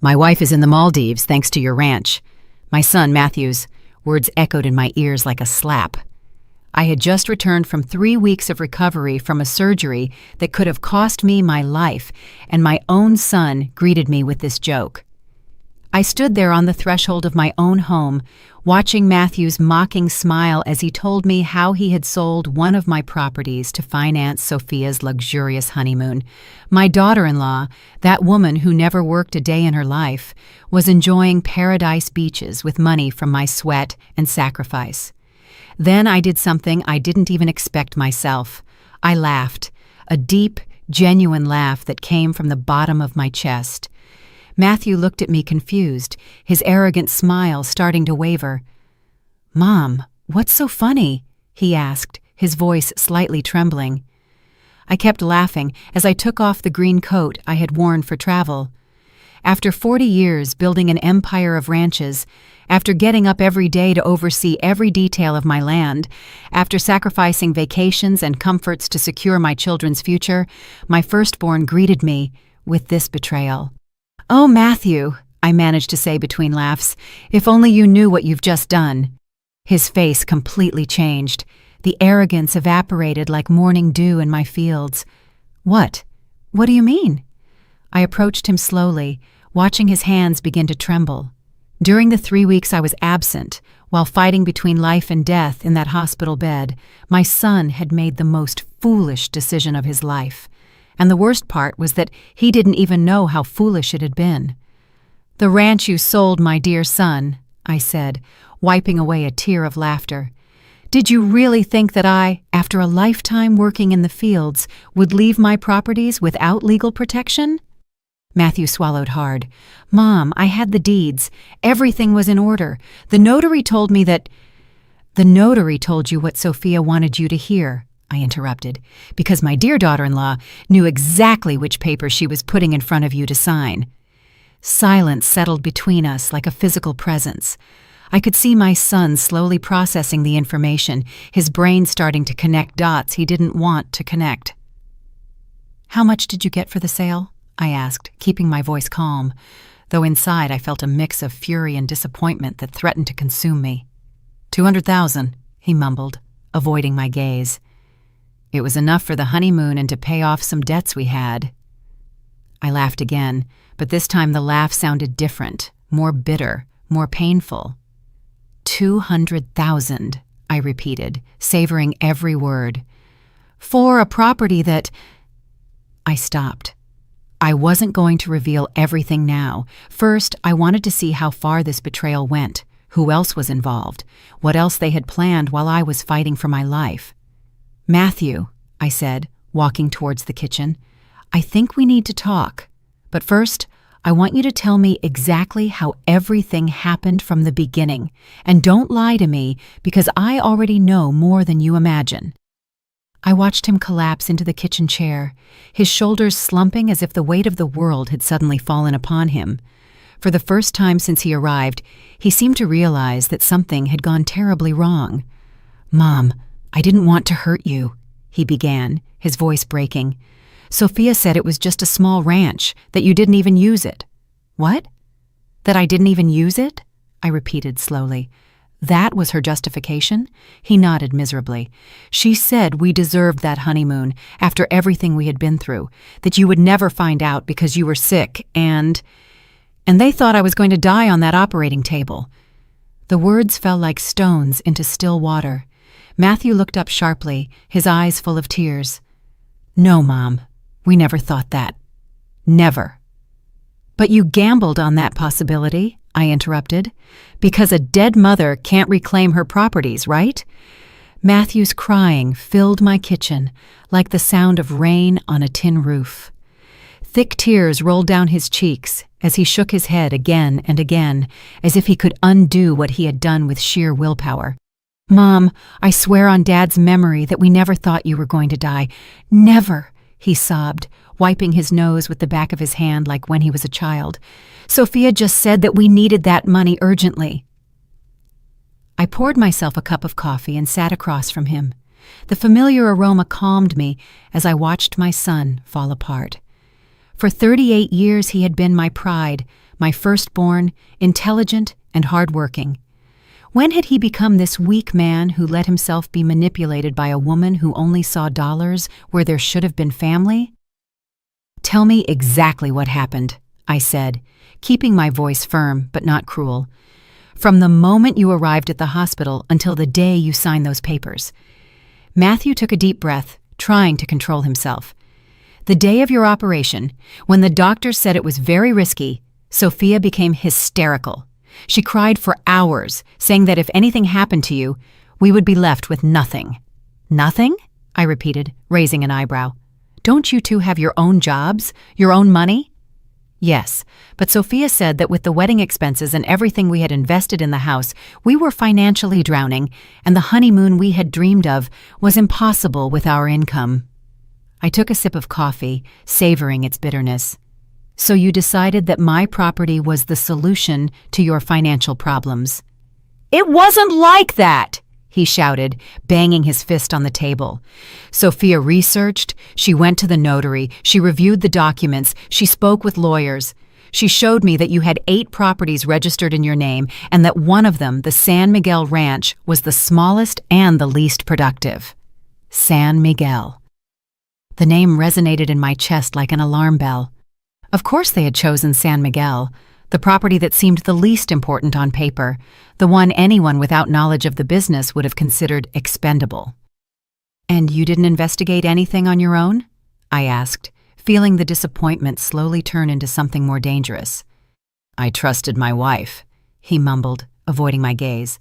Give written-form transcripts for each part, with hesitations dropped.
My wife is in the Maldives thanks to your ranch. My son, Matthew's words echoed in my ears like a slap. I had just returned from 3 weeks of recovery from a surgery that could have cost me my life, and my own son greeted me with this joke. I stood there on the threshold of my own home, watching Matthew's mocking smile as he told me how he had sold one of my properties to finance Sophia's luxurious honeymoon. My daughter-in-law, that woman who never worked a day in her life, was enjoying paradise beaches with money from my sweat and sacrifice. Then I did something I didn't even expect myself. I laughed, a deep, genuine laugh that came from the bottom of my chest. Matthew looked at me confused, his arrogant smile starting to waver. "Mom, what's so funny?" he asked, his voice slightly trembling. I kept laughing as I took off the green coat I had worn for travel. After 40 years building an empire of ranches, after getting up every day to oversee every detail of my land, after sacrificing vacations and comforts to secure my children's future, my firstborn greeted me with this betrayal. "Oh, Matthew," I managed to say between laughs, "if only you knew what you've just done." His face completely changed. The arrogance evaporated like morning dew in my fields. "What? What do you mean?" I approached him slowly, watching his hands begin to tremble. During the 3 weeks I was absent, while fighting between life and death in that hospital bed, my son had made the most foolish decision of his life. And the worst part was that he didn't even know how foolish it had been. "The ranch you sold, my dear son," I said, wiping away a tear of laughter. "Did you really think that I, after a lifetime working in the fields, would leave my properties without legal protection?" Matthew swallowed hard. "Mom, I had the deeds. Everything was in order. The notary told me that—" "The notary told you what Sophia wanted you to hear," I interrupted, "because my dear daughter-in-law knew exactly which paper she was putting in front of you to sign." Silence settled between us like a physical presence. I could see my son slowly processing the information, his brain starting to connect dots he didn't want to connect. "How much did you get for the sale?" I asked, keeping my voice calm, though inside I felt a mix of fury and disappointment that threatened to consume me. "200,000, he mumbled, avoiding my gaze. "It was enough for the honeymoon and to pay off some debts we had." I laughed again, but this time the laugh sounded different, more bitter, more painful. 200,000, I repeated, savoring every word. "For a property that—" I stopped. I wasn't going to reveal everything now. First, I wanted to see how far this betrayal went, who else was involved, what else they had planned while I was fighting for my life. "Matthew," I said, walking towards the kitchen, "I think we need to talk. But first, I want you to tell me exactly how everything happened from the beginning, and don't lie to me because I already know more than you imagine." I watched him collapse into the kitchen chair, his shoulders slumping as if the weight of the world had suddenly fallen upon him. For the first time since he arrived, he seemed to realize that something had gone terribly wrong. "Mom, I didn't want to hurt you," he began, his voice breaking. "Sophia said it was just a small ranch, that you didn't even use it." "What? That I didn't even use it?" I repeated slowly. "That was her justification?" He nodded miserably. "She said we deserved that honeymoon after everything we had been through, that you would never find out because you were sick, and they thought I was going to die on that operating table." The words fell like stones into still water. Matthew looked up sharply, his eyes full of tears. "No, Mom, we never thought that. Never." "But you gambled on that possibility," I interrupted, "because a dead mother can't reclaim her properties, right?" Matthew's crying filled my kitchen like the sound of rain on a tin roof. Thick tears rolled down his cheeks as he shook his head again and again, as if he could undo what he had done with sheer willpower. "Mom, I swear on Dad's memory that we never thought you were going to die. Never," he sobbed, wiping his nose with the back of his hand like when he was a child. "Sophia just said that we needed that money urgently." I poured myself a cup of coffee and sat across from him. The familiar aroma calmed me as I watched my son fall apart. For 38 years he had been my pride, my firstborn, intelligent and hardworking. When had he become this weak man who let himself be manipulated by a woman who only saw dollars where there should have been family? "Tell me exactly what happened," I said, keeping my voice firm but not cruel. "From the moment you arrived at the hospital until the day you signed those papers." Matthew took a deep breath, trying to control himself. "The day of your operation, when the doctor said it was very risky, Sophia became hysterical. She cried for hours, saying that if anything happened to you, we would be left with nothing." "Nothing?" I repeated, raising an eyebrow. "Don't you two have your own jobs, your own money?" "Yes, but Sophia said that with the wedding expenses and everything we had invested in the house, we were financially drowning, and the honeymoon we had dreamed of was impossible with our income." I took a sip of coffee, savoring its bitterness. "So you decided that my property was the solution to your financial problems?" "It wasn't like that!" he shouted, banging his fist on the table. "Sophia researched, she went to the notary, she reviewed the documents, she spoke with lawyers. She showed me that you had 8 properties registered in your name and that one of them, the San Miguel Ranch, was the smallest and the least productive." San Miguel. The name resonated in my chest like an alarm bell. Of course they had chosen San Miguel, the property that seemed the least important on paper, the one anyone without knowledge of the business would have considered expendable. "And you didn't investigate anything on your own?" I asked, feeling the disappointment slowly turn into something more dangerous. "I trusted my wife," he mumbled, avoiding my gaze.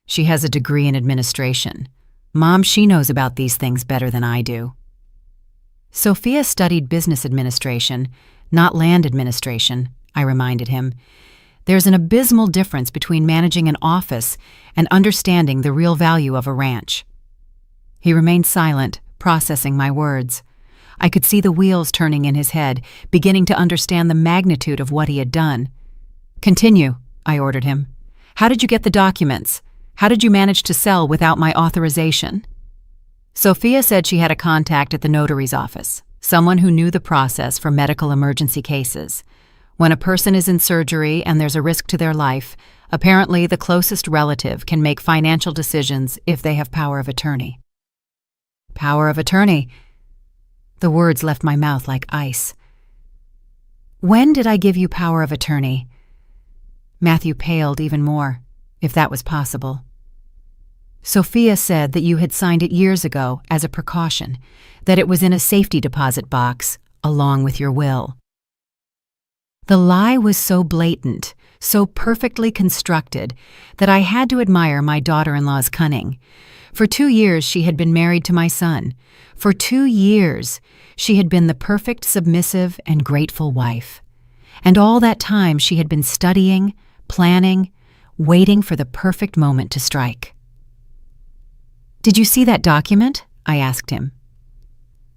"She has a degree in administration. Mom, she knows about these things better than I do." Sophia studied business administration, not land administration, I reminded him. "There's an abysmal difference between managing an office and understanding the real value of a ranch." He remained silent, processing my words. I could see the wheels turning in his head, beginning to understand the magnitude of what he had done. "Continue," I ordered him. "How did you get the documents? How did you manage to sell without my authorization?" Sophia said she had a contact at the notary's office, someone who knew the process for medical emergency cases. When a person is in surgery and there's a risk to their life, apparently the closest relative can make financial decisions if they have power of attorney. Power of attorney? The words left my mouth like ice. "When did I give you power of attorney?" Matthew paled even more, if that was possible. "Sophia said that you had signed it years ago as a precaution, that it was in a safety deposit box, along with your will." The lie was so blatant, so perfectly constructed, that I had to admire my daughter-in-law's cunning. For 2 years she had been married to my son. For 2 years she had been the perfect submissive and grateful wife. And all that time she had been studying, planning, waiting for the perfect moment to strike. "Did you see that document?" I asked him.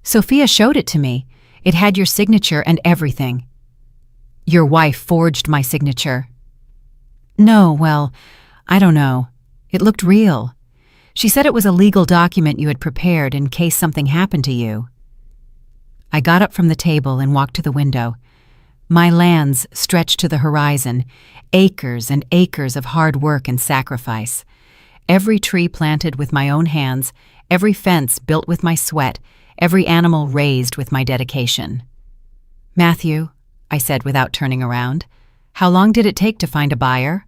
"Sophia showed it to me. It had your signature and everything." "Your wife forged my signature." "No, well, I don't know. It looked real. She said it was a legal document you had prepared in case something happened to you." I got up from the table and walked to the window. My lands stretched to the horizon, acres and acres of hard work and sacrifice. Every tree planted with my own hands, every fence built with my sweat, every animal raised with my dedication. "Matthew," I said without turning around, "how long did it take to find a buyer?"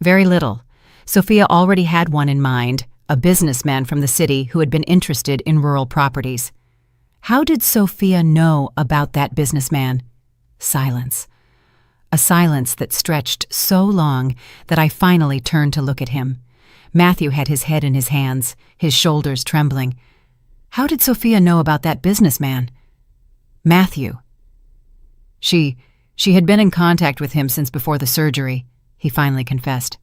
"Very little. Sophia already had one in mind, a businessman from the city who had been interested in rural properties." "How did Sophia know about that businessman?" Silence. A silence that stretched so long that I finally turned to look at him. Matthew had his head in his hands, his shoulders trembling. "How did Sophia know about that businessman?" "Matthew." She had been in contact with him since before the surgery," he finally confessed.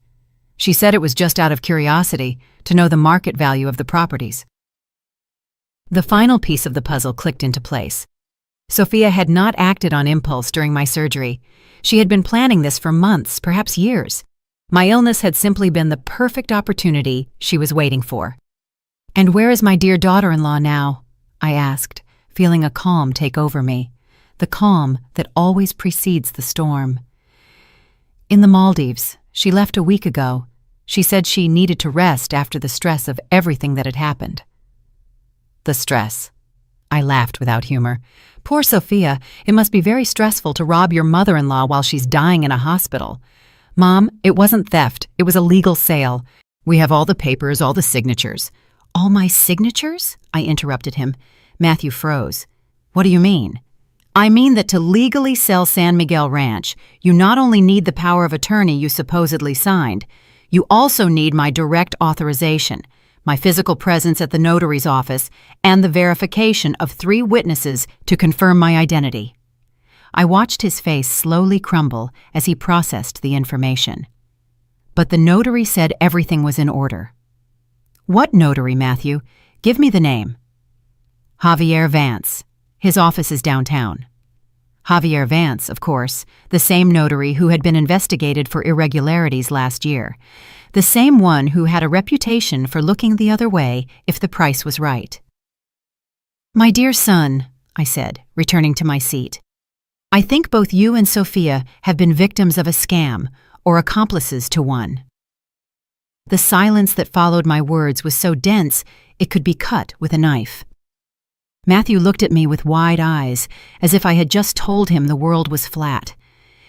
"She said it was just out of curiosity, to know the market value of the properties." The final piece of the puzzle clicked into place. Sophia had not acted on impulse during my surgery. She had been planning this for months, perhaps years. My illness had simply been the perfect opportunity she was waiting for. "And where is my dear daughter-in-law now?" I asked, feeling a calm take over me, the calm that always precedes the storm. In the Maldives. She left a week ago. She said she needed to rest after the stress of everything that had happened. The stress. I laughed without humor. Poor Sophia, it must be very stressful to rob your mother-in-law while she's dying in a hospital. Mom, it wasn't theft. It was a legal sale. We have all the papers, all the signatures. All my signatures? I interrupted him. Matthew froze. What do you mean? I mean that to legally sell San Miguel Ranch, you not only need the power of attorney you supposedly signed, you also need my direct authorization, my physical presence at the notary's office, and the verification of 3 witnesses to confirm my identity. I watched his face slowly crumble as he processed the information. But the notary said everything was in order. What notary, Matthew? Give me the name. Javier Vance. His office is downtown. Javier Vance, of course, the same notary who had been investigated for irregularities last year, the same one who had a reputation for looking the other way if the price was right. My dear son, I said, returning to my seat, I think both you and Sophia have been victims of a scam or accomplices to one. The silence that followed my words was so dense it could be cut with a knife. Matthew looked at me with wide eyes, as if I had just told him the world was flat.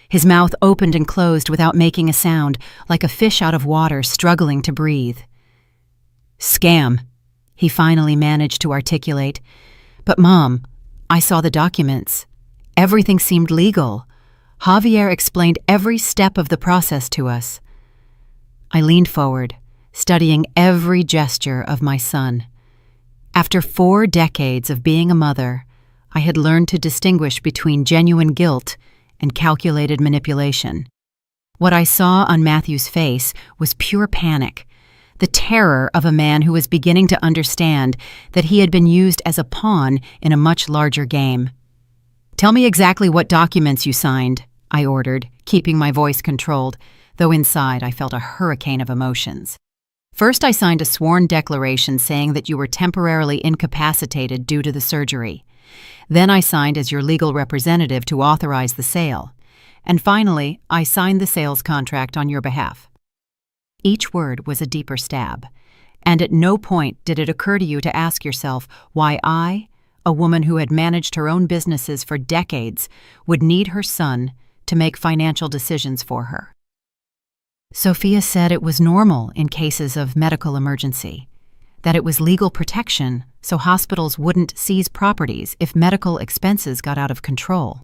His mouth opened and closed without making a sound, like a fish out of water struggling to breathe. Scam, he finally managed to articulate. But Mom, I saw the documents. Everything seemed legal. Javier explained every step of the process to us. I leaned forward, studying every gesture of my son. After 4 decades of being a mother, I had learned to distinguish between genuine guilt and calculated manipulation. What I saw on Matthew's face was pure panic, the terror of a man who was beginning to understand that he had been used as a pawn in a much larger game. Tell me exactly what documents you signed, I ordered, keeping my voice controlled, though inside I felt a hurricane of emotions. First, I signed a sworn declaration saying that you were temporarily incapacitated due to the surgery. Then I signed as your legal representative to authorize the sale. And finally, I signed the sales contract on your behalf. Each word was a deeper stab, and at no point did it occur to you to ask yourself why I, a woman who had managed her own businesses for decades, would need her son to make financial decisions for her. Sophia said it was normal in cases of medical emergency, that it was legal protection so hospitals wouldn't seize properties if medical expenses got out of control.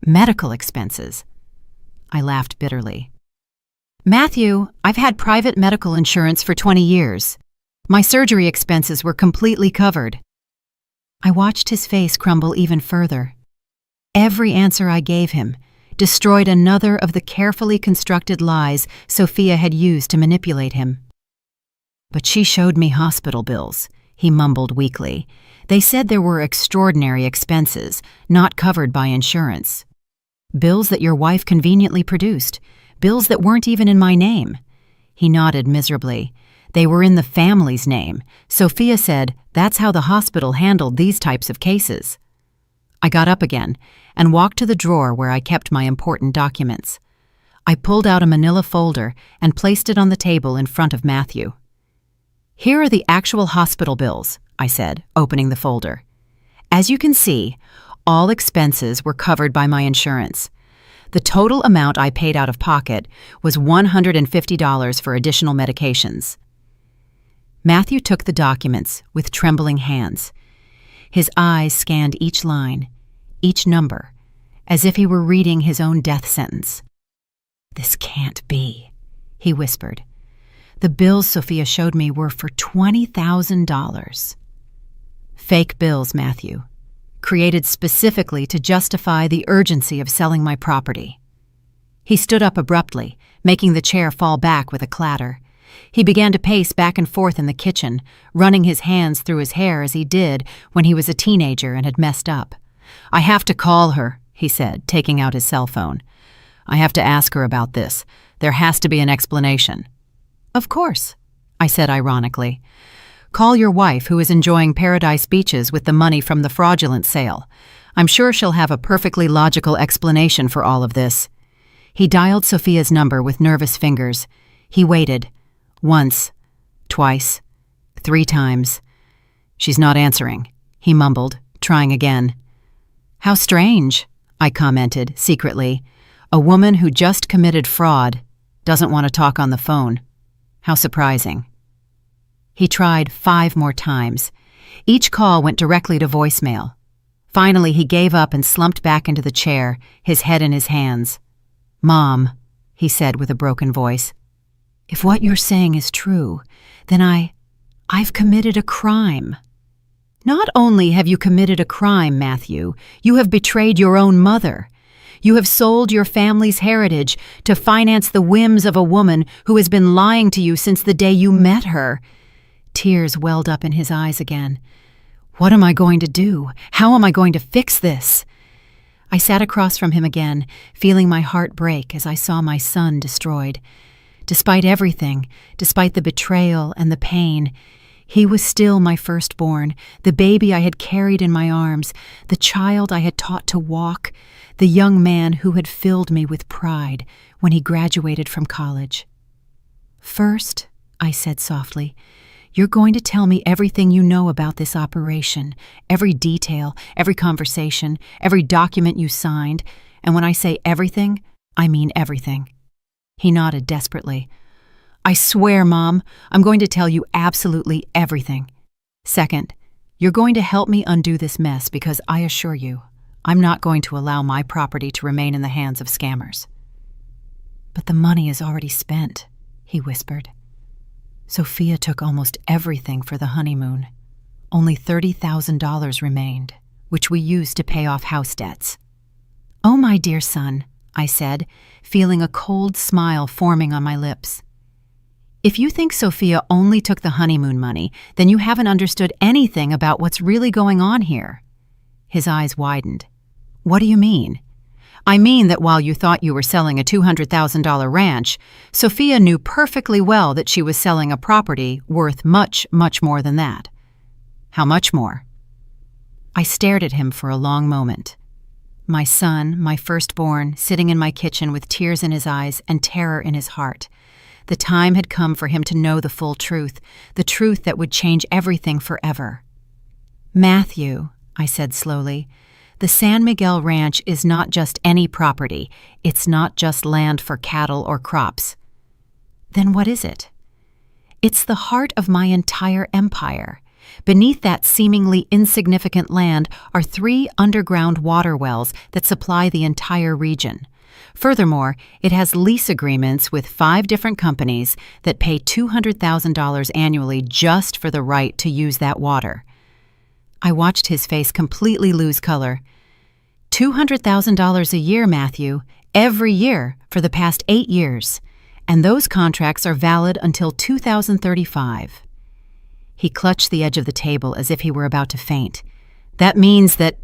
Medical expenses? I laughed bitterly. Matthew, I've had private medical insurance for 20 years. My surgery expenses were completely covered. I watched his face crumble even further. Every answer I gave him destroyed another of the carefully constructed lies Sophia had used to manipulate him. But she showed me hospital bills, he mumbled weakly. They said there were extraordinary expenses, not covered by insurance. Bills that your wife conveniently produced, bills that weren't even in my name. He nodded miserably. They were in the family's name. Sophia said that's how the hospital handled these types of cases. I got up again and walked to the drawer where I kept my important documents. I pulled out a manila folder and placed it on the table in front of Matthew. Here are the actual hospital bills, I said, opening the folder. As you can see, all expenses were covered by my insurance. The total amount I paid out of pocket was $150 for additional medications. Matthew took the documents with trembling hands. His eyes scanned each line, each number, as if he were reading his own death sentence. This can't be, he whispered. The bills Sophia showed me were for $20,000. Fake bills, Matthew, created specifically to justify the urgency of selling my property. He stood up abruptly, making the chair fall back with a clatter. He began to pace back and forth in the kitchen, running his hands through his hair as he did when he was a teenager and had messed up. I have to call her, he said, taking out his cell phone. I have to ask her about this. There has to be an explanation. Of course, I said ironically. Call your wife, who is enjoying paradise beaches with the money from the fraudulent sale. I'm sure she'll have a perfectly logical explanation for all of this. He dialed Sophia's number with nervous fingers. He waited. Once, twice, 3 times. "She's not answering," he mumbled, trying again. "How strange," I commented secretly. "A woman who just committed fraud doesn't want to talk on the phone. How surprising." He tried 5 more times. Each call went directly to voicemail. Finally, he gave up and slumped back into the chair, his head in his hands. "Mom," he said with a broken voice, "if what you're saying is true, then I've committed a crime." "Not only have you committed a crime, Matthew, you have betrayed your own mother. You have sold your family's heritage to finance the whims of a woman who has been lying to you since the day you met her." Tears welled up in his eyes again. "What am I going to do? How am I going to fix this?" I sat across from him again, feeling my heart break as I saw my son destroyed. Despite everything, despite the betrayal and the pain, he was still my firstborn, the baby I had carried in my arms, the child I had taught to walk, the young man who had filled me with pride when he graduated from college. "First," I said softly, "you're going to tell me everything you know about this operation, every detail, every conversation, every document you signed, and when I say everything, I mean everything." He nodded desperately. "I swear, Mom, I'm going to tell you absolutely everything. Second, you're going to help me undo this mess because I assure you, I'm not going to allow my property to remain in the hands of scammers." "But the money is already spent," he whispered. "Sophia took almost everything for the honeymoon. Only $30,000 remained, which we used to pay off house debts." "Oh, my dear son," I said, feeling a cold smile forming on my lips. "If you think Sophia only took the honeymoon money, then you haven't understood anything about what's really going on here." His eyes widened. "What do you mean?" "I mean that while you thought you were selling a $200,000 ranch, Sophia knew perfectly well that she was selling a property worth much, much more than that." "How much more?" I stared at him for a long moment. My son, my firstborn, sitting in my kitchen with tears in his eyes and terror in his heart. The time had come for him to know the full truth, the truth that would change everything forever. "Matthew," I said slowly, "the San Miguel Ranch is not just any property. It's not just land for cattle or crops." "Then what is it?" "It's the heart of my entire empire. Beneath that seemingly insignificant land are 3 underground water wells that supply the entire region. Furthermore, it has lease agreements with 5 different companies that pay $200,000 annually just for the right to use that water." I watched his face completely lose color. $200,000 a year, Matthew, every year for the past 8 years, and those contracts are valid until 2035. He clutched the edge of the table as if he were about to faint. That means the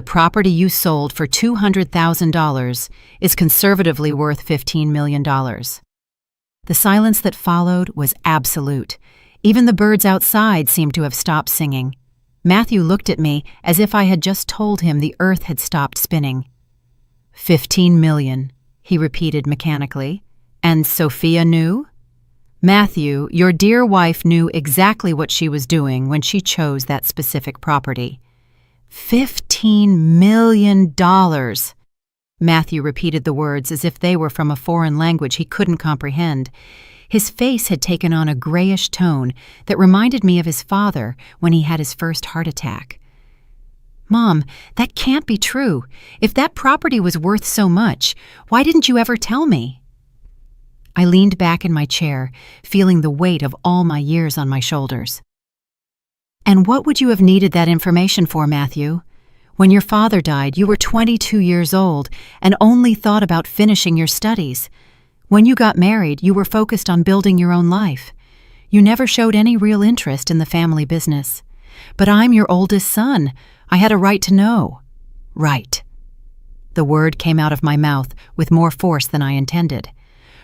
property you sold for $200,000 is conservatively worth $15 million. The silence that followed was absolute. Even the birds outside seemed to have stopped singing. Matthew looked at me as if I had just told him the earth had stopped spinning. $15 million, he repeated mechanically. "And Sophia knew?" "Matthew, your dear wife knew exactly what she was doing when she chose that specific property." $15 million. Matthew repeated the words as if they were from a foreign language he couldn't comprehend. His face had taken on a grayish tone that reminded me of his father when he had his first heart attack. "Mom, that can't be true. If that property was worth so much, why didn't you ever tell me?" I leaned back in my chair, feeling the weight of all my years on my shoulders. "And what would you have needed that information for, Matthew? When your father died, you were 22 years old and only thought about finishing your studies. When you got married, you were focused on building your own life. You never showed any real interest in the family business. But I'm your oldest son. I had a right to know." "Right." The word came out of my mouth with more force than I intended.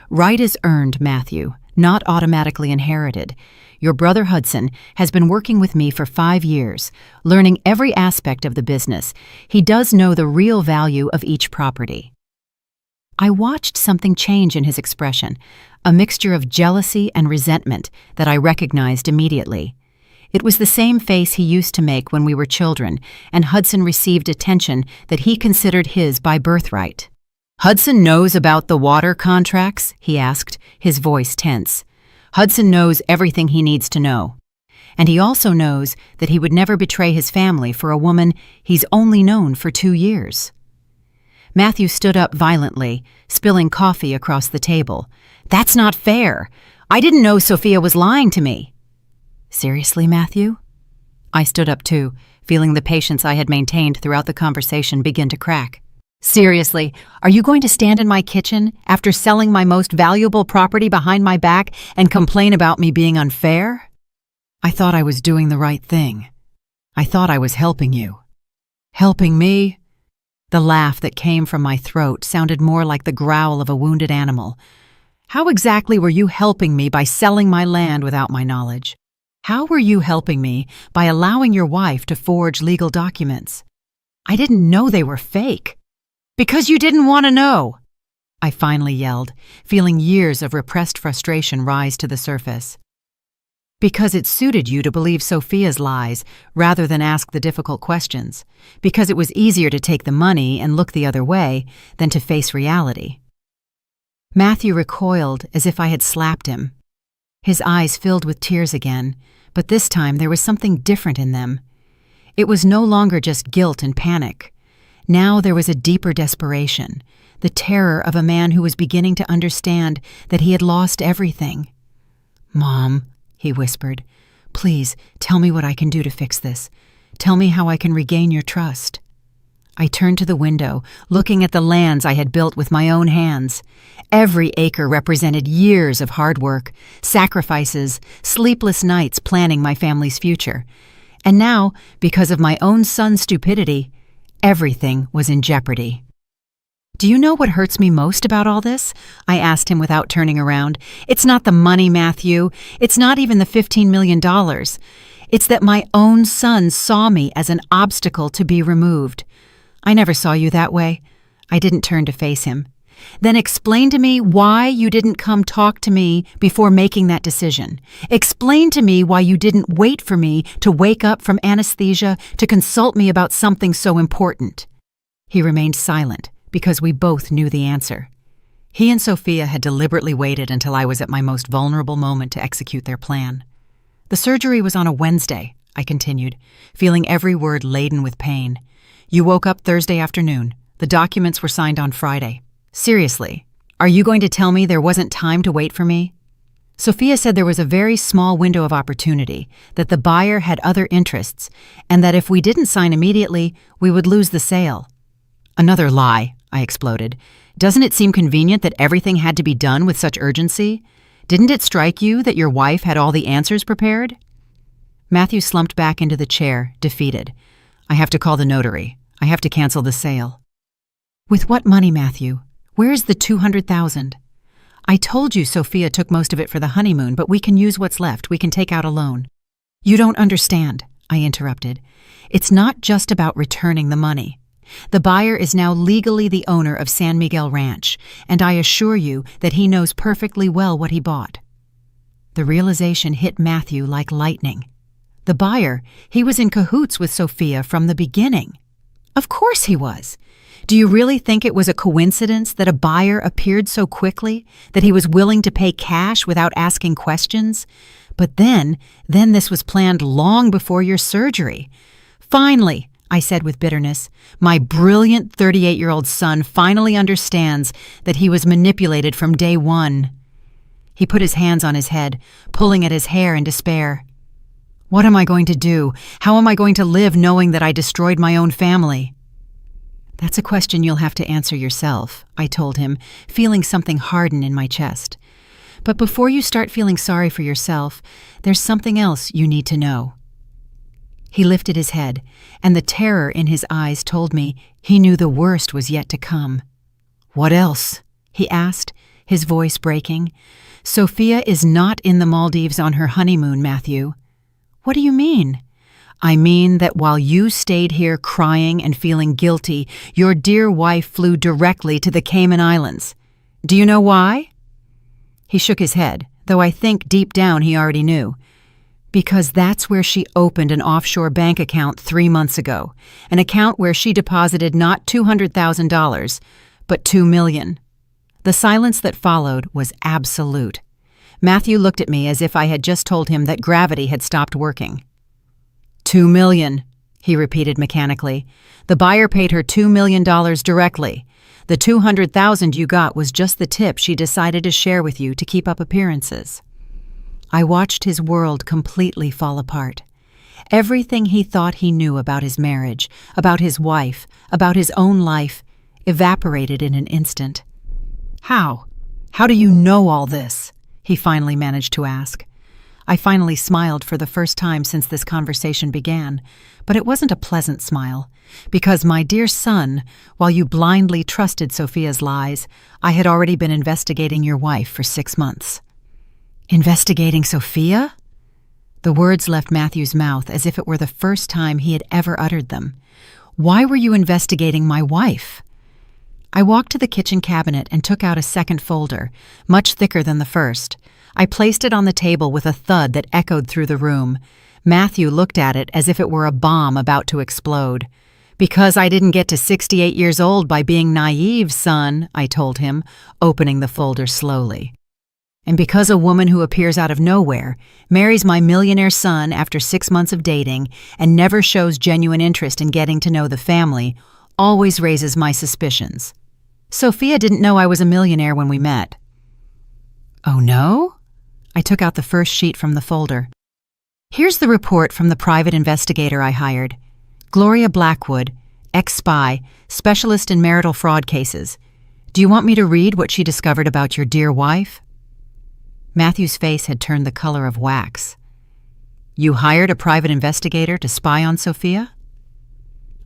"Right is earned, Matthew, not automatically inherited. Your brother Hudson has been working with me for 5 years, learning every aspect of the business. He does know the real value of each property." I watched something change in his expression, a mixture of jealousy and resentment that I recognized immediately. It was the same face he used to make when we were children, and Hudson received attention that he considered his by birthright. "Hudson knows about the water contracts?" he asked, his voice tense. "Hudson knows everything he needs to know. And he also knows that he would never betray his family for a woman he's only known for 2 years." Matthew stood up violently, spilling coffee across the table. "That's not fair. I didn't know Sophia was lying to me." "Seriously, Matthew?" I stood up too, feeling the patience I had maintained throughout the conversation begin to crack. "Seriously, are you going to stand in my kitchen after selling my most valuable property behind my back and complain about me being unfair?" "I thought I was doing the right thing. I thought I was helping you." "Helping me?" The laugh that came from my throat sounded more like the growl of a wounded animal. "How exactly were you helping me by selling my land without my knowledge? How were you helping me by allowing your wife to forge legal documents? I didn't know they were fake." "Because you didn't want to know," I finally yelled, feeling years of repressed frustration rise to the surface. "Because it suited you to believe Sophia's lies rather than ask the difficult questions. Because it was easier to take the money and look the other way than to face reality." Matthew recoiled as if I had slapped him. His eyes filled with tears again, but this time there was something different in them. It was no longer just guilt and panic. Now there was a deeper desperation, the terror of a man who was beginning to understand that he had lost everything. "Mom," he whispered, "please tell me what I can do to fix this. Tell me how I can regain your trust." I turned to the window, looking at the lands I had built with my own hands. Every acre represented years of hard work, sacrifices, sleepless nights planning my family's future. And now, because of my own son's stupidity, everything was in jeopardy. "Do you know what hurts me most about all this?" I asked him without turning around. "It's not the money, Matthew. It's not even the $15 million. It's that my own son saw me as an obstacle to be removed." "I never saw you that way." I didn't turn to face him. "Then explain to me why you didn't come talk to me before making that decision. Explain to me why you didn't wait for me to wake up from anesthesia to consult me about something so important." He remained silent because we both knew the answer. He and Sophia had deliberately waited until I was at my most vulnerable moment to execute their plan. "The surgery was on a Wednesday," I continued, feeling every word laden with pain. "You woke up Thursday afternoon. The documents were signed on Friday. Seriously, are you going to tell me there wasn't time to wait for me?" Sophia said there was a very small window of opportunity, that the buyer had other interests, and that if we didn't sign immediately, we would lose the sale. "Another lie," I exploded. "Doesn't it seem convenient that everything had to be done with such urgency? Didn't it strike you that your wife had all the answers prepared?" Matthew slumped back into the chair, defeated. "I have to call the notary. I have to cancel the sale." "With what money, Matthew? Where's the $200,000? I told you Sophia took most of it for the honeymoon, but we can use what's left. We can take out a loan." "You don't understand," I interrupted. "It's not just about returning the money. The buyer is now legally the owner of San Miguel Ranch, and I assure you that he knows perfectly well what he bought." The realization hit Matthew like lightning. The buyer, he was in cahoots with Sophia from the beginning. Of course he was. Do you really think it was a coincidence that a buyer appeared so quickly, that he was willing to pay cash without asking questions? But then this was planned long before your surgery. "Finally," I said with bitterness, "my brilliant 38-year-old son finally understands that he was manipulated from day one." He put his hands on his head, pulling at his hair in despair. "What am I going to do? How am I going to live knowing that I destroyed my own family?" "That's a question you'll have to answer yourself," I told him, feeling something harden in my chest. "But before you start feeling sorry for yourself, there's something else you need to know." He lifted his head, and the terror in his eyes told me he knew the worst was yet to come. "What else?" he asked, his voice breaking. "Sophia is not in the Maldives on her honeymoon, Matthew." "What do you mean?" I mean that while you stayed here crying and feeling guilty, your dear wife flew directly to the Cayman Islands. Do you know why?" He shook his head, though I think deep down he already knew. "Because that's where she opened an offshore bank account 3 months ago, an account where she deposited not $200,000, but $2 million. The silence that followed was absolute. Matthew looked at me as if I had just told him that gravity had stopped working. $2 million, he repeated mechanically. The buyer paid her $2 million directly. The $200,000 you got was just the tip she decided to share with you to keep up appearances." I watched his world completely fall apart. Everything he thought he knew about his marriage, about his wife, about his own life, evaporated in an instant. "How? How do you know all this?" he finally managed to ask. I finally smiled for the first time since this conversation began, but it wasn't a pleasant smile, because, my dear son, while you blindly trusted Sophia's lies, I had already been investigating your wife for 6 months. "Investigating Sophia?" The words left Matthew's mouth as if it were the first time he had ever uttered them. "Why were you investigating my wife?" I walked to the kitchen cabinet and took out a second folder, much thicker than the first. I placed it on the table with a thud that echoed through the room. Matthew looked at it as if it were a bomb about to explode. "Because I didn't get to 68 years old by being naive, son," I told him, opening the folder slowly. "And because a woman who appears out of nowhere, marries my millionaire son after 6 months of dating, and never shows genuine interest in getting to know the family, always raises my suspicions. Sophia didn't know I was a millionaire when we met." "Oh, no?" I took out the first sheet from the folder. "Here's the report from the private investigator I hired. Gloria Blackwood, ex-spy, specialist in marital fraud cases. Do you want me to read what she discovered about your dear wife?" Matthew's face had turned the color of wax. "You hired a private investigator to spy on Sophia?"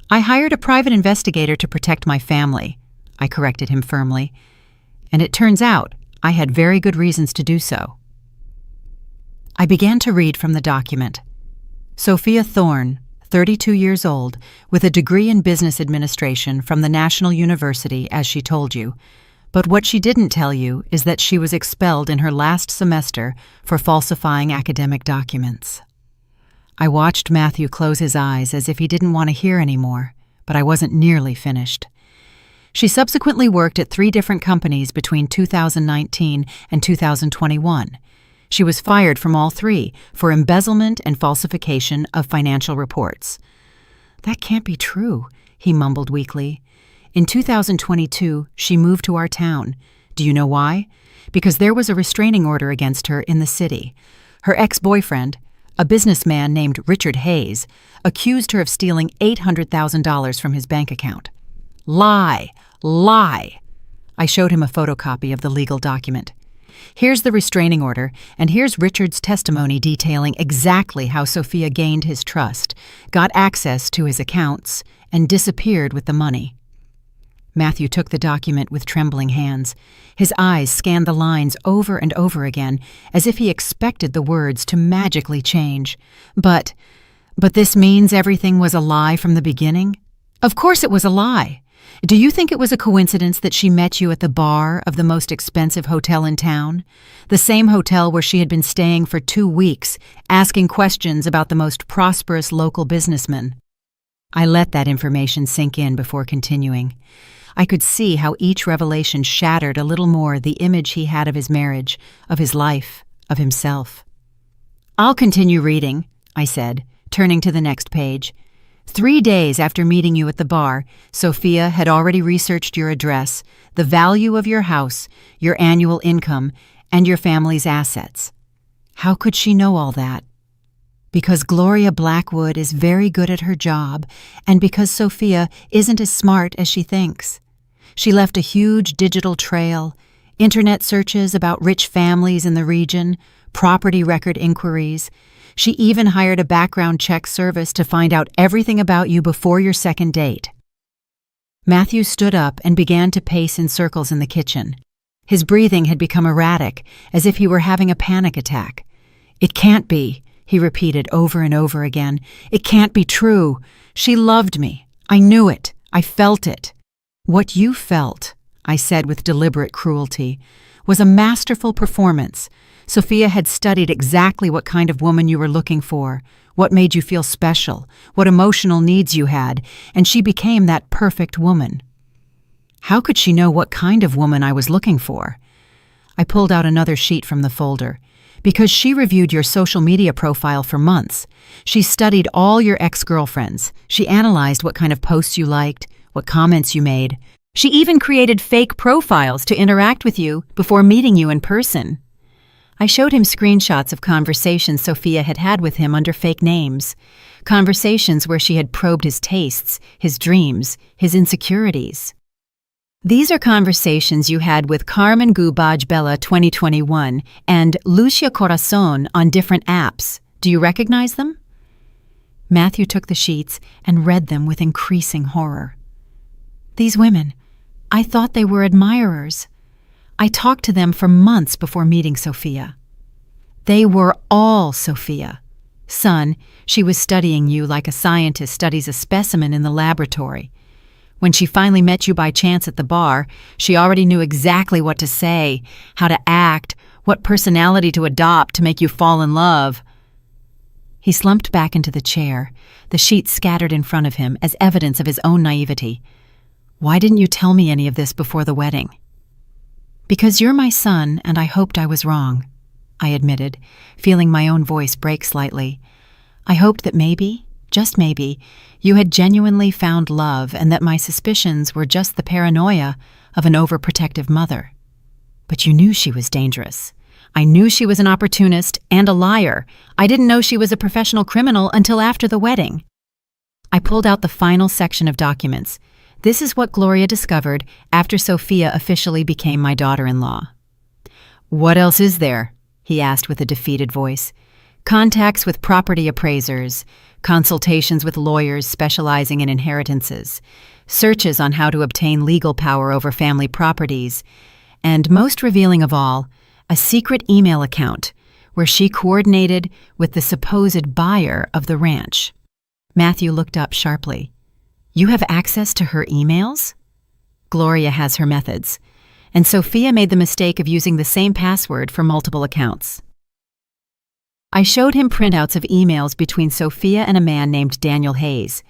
"I hired a private investigator to protect my family," I corrected him firmly. "And it turns out I had very good reasons to do so." I began to read from the document. Sophia Thorne, 32 years old, with a degree in business administration from the National University, as she told you. But what she didn't tell you is that she was expelled in her last semester for falsifying academic documents. I watched Matthew close his eyes as if he didn't want to hear any more, but I wasn't nearly finished. She subsequently worked at 3 different companies between 2019 and 2021. She was fired from all 3 for embezzlement and falsification of financial reports. "That can't be true," he mumbled weakly. "In 2022, she moved to our town. Do you know why? Because there was a restraining order against her in the city. Her ex-boyfriend, a businessman named Richard Hayes, accused her of stealing $800,000 from his bank account." "Lie! Lie!" I showed him a photocopy of the legal document. "Here's the restraining order, and here's Richard's testimony detailing exactly how Sophia gained his trust, got access to his accounts, and disappeared with the money." Matthew took the document with trembling hands. His eyes scanned the lines over and over again, as if he expected the words to magically change. But this means everything was a lie from the beginning?" "Of course it was a lie. Do you think it was a coincidence that she met you at the bar of the most expensive hotel in town? The same hotel where she had been staying for 2 weeks, asking questions about the most prosperous local businessman?" I let that information sink in before continuing. I could see how each revelation shattered a little more the image he had of his marriage, of his life, of himself. "I'll continue reading," I said, turning to the next page. 3 days after meeting you at the bar, Sophia had already researched your address, the value of your house, your annual income, and your family's assets. How could she know all that? Because Gloria Blackwood is very good at her job, and because Sophia isn't as smart as she thinks. She left a huge digital trail, internet searches about rich families in the region, property record inquiries. She even hired a background check service to find out everything about you before your second date. Matthew stood up and began to pace in circles in the kitchen. His breathing had become erratic, as if he were having a panic attack. "It can't be," he repeated over and over again. It can't be true. She loved me. I knew it. I felt it. What you felt, I said with deliberate cruelty, was a masterful performance. Sophia had studied exactly what kind of woman you were looking for, what made you feel special, what emotional needs you had, and she became that perfect woman. How could she know what kind of woman I was looking for? I pulled out another sheet from the folder. Because she reviewed your social media profile for months. She studied all your ex-girlfriends. She analyzed what kind of posts you liked, what comments you made. She even created fake profiles to interact with you before meeting you in person. I showed him screenshots of conversations Sophia had had with him under fake names. Conversations where she had probed his tastes, his dreams, his insecurities. These are conversations you had with Carmen Gubaj Bella 2021 and Lucia Corazon on different apps. Do you recognize them? Matthew took the sheets and read them with increasing horror. These women, I thought they were admirers. I talked to them for months before meeting Sophia. They were all Sophia. Son, she was studying you like a scientist studies a specimen in the laboratory. When she finally met you by chance at the bar, she already knew exactly what to say, how to act, what personality to adopt to make you fall in love. He slumped back into the chair, the sheets scattered in front of him as evidence of his own naivety. Why didn't you tell me any of this before the wedding? Because you're my son, and I hoped I was wrong, I admitted, feeling my own voice break slightly. I hoped that maybe, just maybe, you had genuinely found love and that my suspicions were just the paranoia of an overprotective mother. But you knew she was dangerous. I knew she was an opportunist and a liar. I didn't know she was a professional criminal until after the wedding. I pulled out the final section of documents. This is what Gloria discovered after Sophia officially became my daughter-in-law. What else is there? He asked with a defeated voice. Contacts with property appraisers, consultations with lawyers specializing in inheritances, searches on how to obtain legal power over family properties, and most revealing of all, a secret email account where she coordinated with the supposed buyer of the ranch. Matthew looked up sharply. You have access to her emails? Gloria has her methods, and Sophia made the mistake of using the same password for multiple accounts. I showed him printouts of emails between Sophia and a man named Daniel Hayes,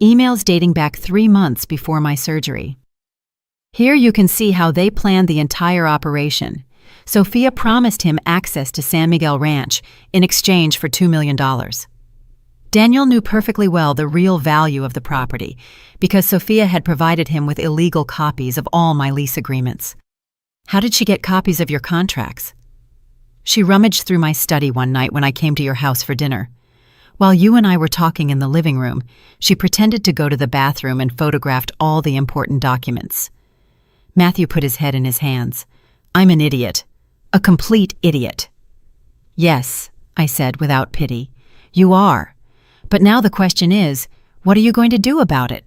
emails dating back 3 months before my surgery. Here you can see how they planned the entire operation. Sophia promised him access to San Miguel Ranch in exchange for $2 million. Daniel knew perfectly well the real value of the property because Sophia had provided him with illegal copies of all my lease agreements. How did she get copies of your contracts? She rummaged through my study one night when I came to your house for dinner. While you and I were talking in the living room, she pretended to go to the bathroom and photographed all the important documents. Matthew put his head in his hands. I'm an idiot. A complete idiot. Yes, I said without pity. You are. But now the question is, what are you going to do about it?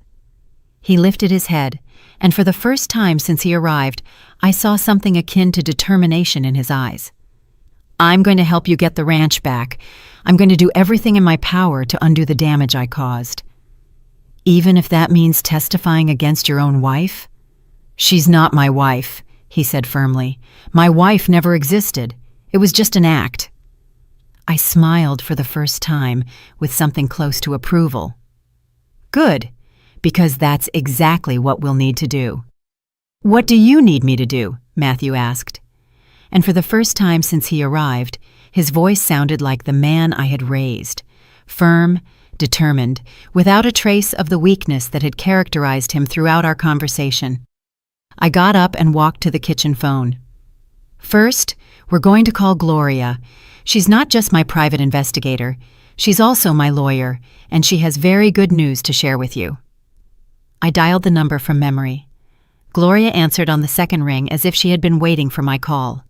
He lifted his head, and for the first time since he arrived, I saw something akin to determination in his eyes. I'm going to help you get the ranch back. I'm going to do everything in my power to undo the damage I caused. Even if that means testifying against your own wife? She's not my wife, he said firmly. My wife never existed. It was just an act. I smiled for the first time with something close to approval. Good, because that's exactly what we'll need to do. What do you need me to do? Matthew asked. And for the first time since he arrived, his voice sounded like the man I had raised, firm, determined, without a trace of the weakness that had characterized him throughout our conversation. I got up and walked to the kitchen phone. First, we're going to call Gloria. She's not just my private investigator. She's also my lawyer, and she has very good news to share with you. I dialed the number from memory. Gloria answered on the second ring as if she had been waiting for my call.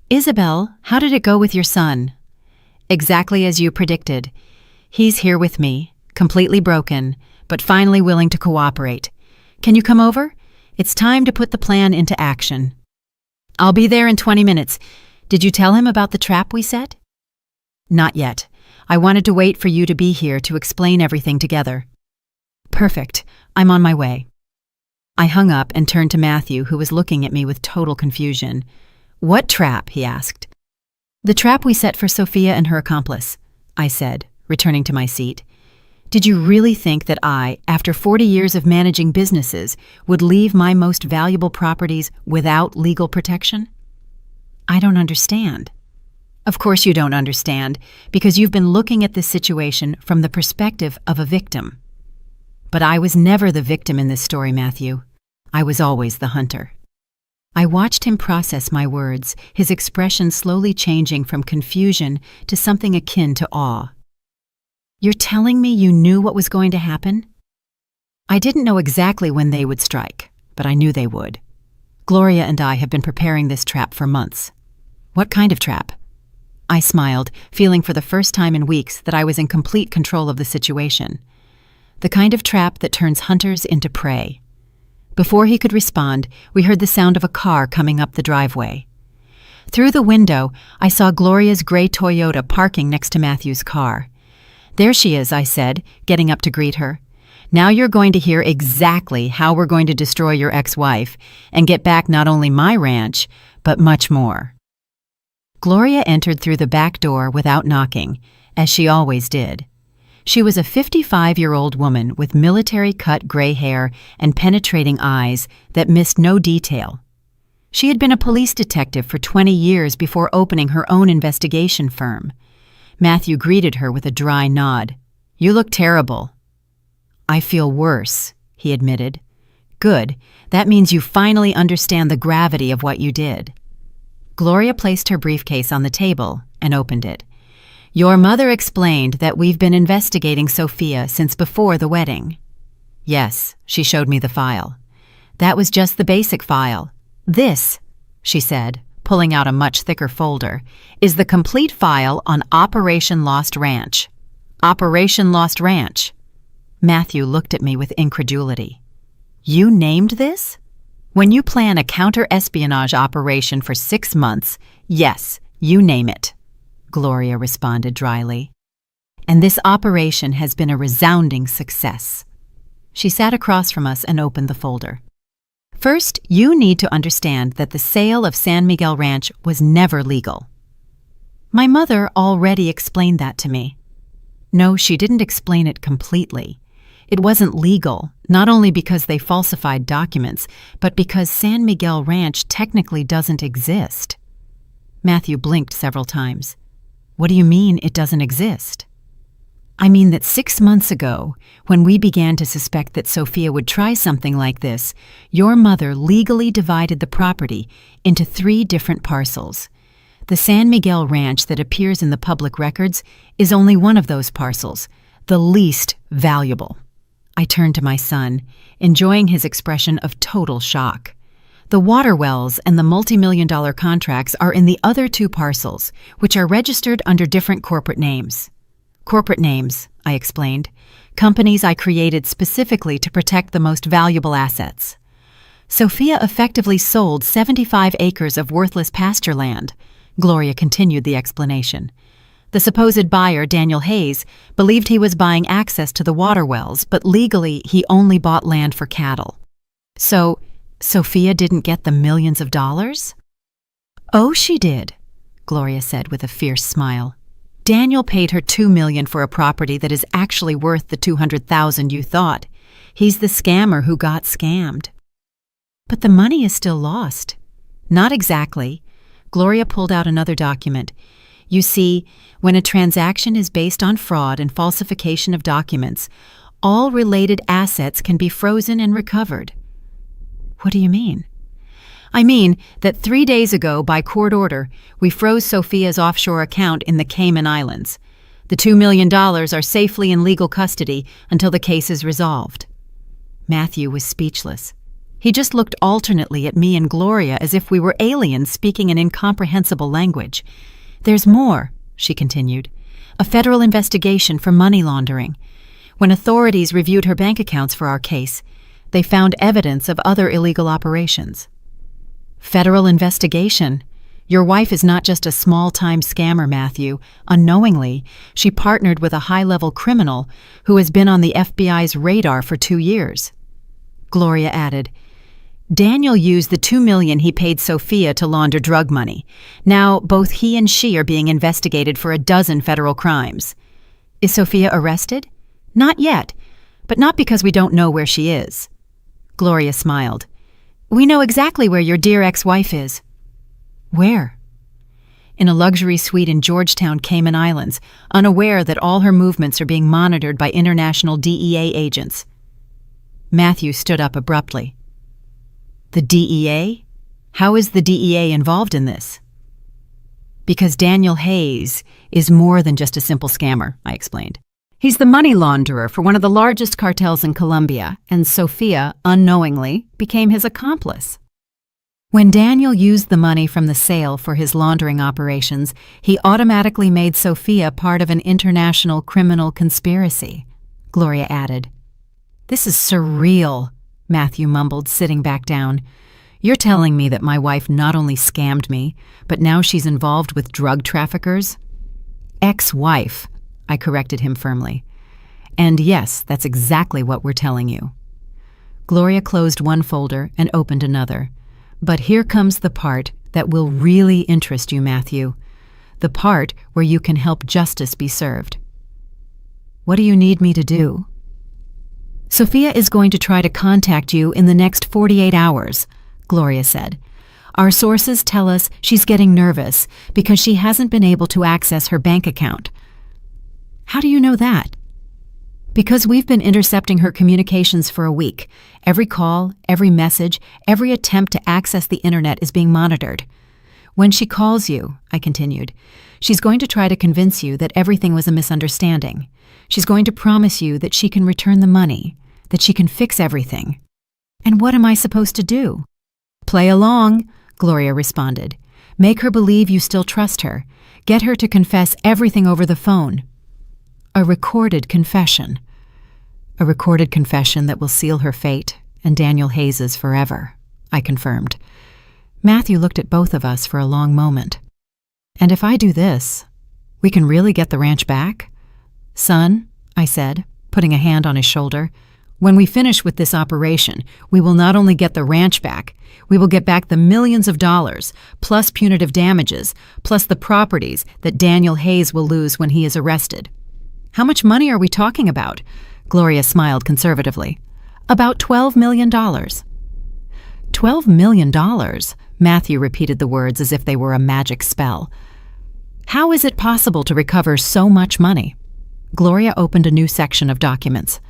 Isabel, how did it go with your son? Exactly as you predicted. He's here with me, completely broken, but finally willing to cooperate. Can you come over? It's time to put the plan into action. I'll be there in 20 minutes. Did you tell him about the trap we set? Not yet, I wanted to wait for you to be here to explain everything together." "Perfect. I'm on my way." I hung up and turned to Matthew, who was looking at me with total confusion. "What trap?" he asked. "The trap we set for Sophia and her accomplice," I said, returning to my seat. "Did you really think that I, after 40 years of managing businesses, would leave my most valuable properties without legal protection?" "I don't understand." "Of course you don't understand, because you've been looking at this situation from the perspective of a victim. But I was never the victim in this story, Matthew. I was always the hunter." I watched him process my words, his expression slowly changing from confusion to something akin to awe. "You're telling me you knew what was going to happen?" "I didn't know exactly when they would strike, but I knew they would. Gloria and I have been preparing this trap for months." "What kind of trap?" I smiled, feeling for the first time in weeks that I was in complete control of the situation. "The kind of trap that turns hunters into prey." Before he could respond, we heard the sound of a car coming up the driveway. Through the window, I saw Gloria's gray Toyota parking next to Matthew's car. "There she is," I said, getting up to greet her. "Now you're going to hear exactly how we're going to destroy your ex-wife and get back not only my ranch, but much more." Gloria entered through the back door without knocking, as she always did. She was a 55-year-old woman with military-cut gray hair and penetrating eyes that missed no detail. She had been a police detective for 20 years before opening her own investigation firm. Matthew greeted her with a dry nod. "You look terrible." "I feel worse," he admitted. "Good. That means you finally understand the gravity of what you did." Gloria placed her briefcase on the table and opened it. "Your mother explained that we've been investigating Sophia since before the wedding." "Yes," she showed me the file. "That was just the basic file. This," she said, pulling out a much thicker folder, "is the complete file on Operation Lost Ranch." "Operation Lost Ranch?" Matthew looked at me with incredulity. "You named this? When you plan a counter-espionage operation for 6 months, yes, you name it," Gloria responded dryly. "And this operation has been a resounding success." She sat across from us and opened the folder. "First, you need to understand that the sale of San Miguel Ranch was never legal." My mother already explained that to me. No, she didn't explain it completely. It wasn't legal, not only because they falsified documents, but because San Miguel Ranch technically doesn't exist. Matthew blinked several times. "What do you mean it doesn't exist?" "I mean that 6 months ago, when we began to suspect that Sophia would try something like this, your mother legally divided the property into 3 different parcels. The San Miguel Ranch that appears in the public records is only one of those parcels, the least valuable." I turned to my son, enjoying his expression of total shock. "The water wells and the multi-million-dollar contracts are in the other 2 parcels, which are registered under different corporate names." "Corporate names," I explained. "Companies I created specifically to protect the most valuable assets." "Sophia effectively sold 75 acres of worthless pasture land," Gloria continued the explanation. "The supposed buyer, Daniel Hayes, believed he was buying access to the water wells, but legally he only bought land for cattle." "So, Sophia didn't get the millions of dollars?" "Oh, she did," Gloria said with a fierce smile. "Daniel paid her $2 million for a property that is actually worth the $200,000 you thought. He's the scammer who got scammed." "But the money is still lost." "Not exactly." Gloria pulled out another document. "You see, when a transaction is based on fraud and falsification of documents, all related assets can be frozen and recovered." "What do you mean?" "I mean that 3 days ago, by court order, we froze Sophia's offshore account in the Cayman Islands. The $2 million are safely in legal custody until the case is resolved." Matthew was speechless. He just looked alternately at me and Gloria as if we were aliens speaking an incomprehensible language. "There's more," she continued. "A federal investigation for money laundering. When authorities reviewed her bank accounts for our case, they found evidence of other illegal operations." "Federal investigation?" Your wife is not just a small-time scammer, Matthew. Unknowingly, she partnered with a high-level criminal who has been on the FBI's radar for 2 years. Gloria added, Daniel used the $2 million he paid Sophia to launder drug money. Now, both he and she are being investigated for a dozen federal crimes. Is Sophia arrested? Not yet, but not because we don't know where she is. Gloria smiled. We know exactly where your dear ex-wife is. Where? In a luxury suite in Georgetown, Cayman Islands, unaware that all her movements are being monitored by international DEA agents. Matthew stood up abruptly. The DEA? How is the DEA involved in this? Because Daniel Hayes is more than just a simple scammer, I explained. He's the money launderer for one of the largest cartels in Colombia, and Sophia, unknowingly, became his accomplice. When Daniel used the money from the sale for his laundering operations, he automatically made Sophia part of an international criminal conspiracy, Gloria added. This is surreal, Matthew mumbled, sitting back down. You're telling me that my wife not only scammed me, but now she's involved with drug traffickers? Ex-wife, I corrected him firmly. And yes, that's exactly what we're telling you. Gloria closed one folder and opened another. But here comes the part that will really interest you, Matthew. The part where you can help justice be served. What do you need me to do? Sophia is going to try to contact you in the next 48 hours, Gloria said. Our sources tell us she's getting nervous because she hasn't been able to access her bank account. How do you know that? Because we've been intercepting her communications for a week. Every call, every message, every attempt to access the internet is being monitored. When she calls you, I continued, she's going to try to convince you that everything was a misunderstanding. She's going to promise you that she can return the money, that she can fix everything. And what am I supposed to do? Play along, Gloria responded. Make her believe you still trust her. Get her to confess everything over the phone. A recorded confession. A recorded confession that will seal her fate and Daniel Hayes's forever, I confirmed. Matthew looked at both of us for a long moment. And if I do this, we can really get the ranch back? Son, I said, putting a hand on his shoulder, when we finish with this operation, we will not only get the ranch back, we will get back the millions of dollars, plus punitive damages, plus the properties that Daniel Hayes will lose when he is arrested. How much money are we talking about? Gloria smiled conservatively. About $12 million. $12 million? Matthew repeated the words as if they were a magic spell. How is it possible to recover so much money? Gloria opened a new section of documents.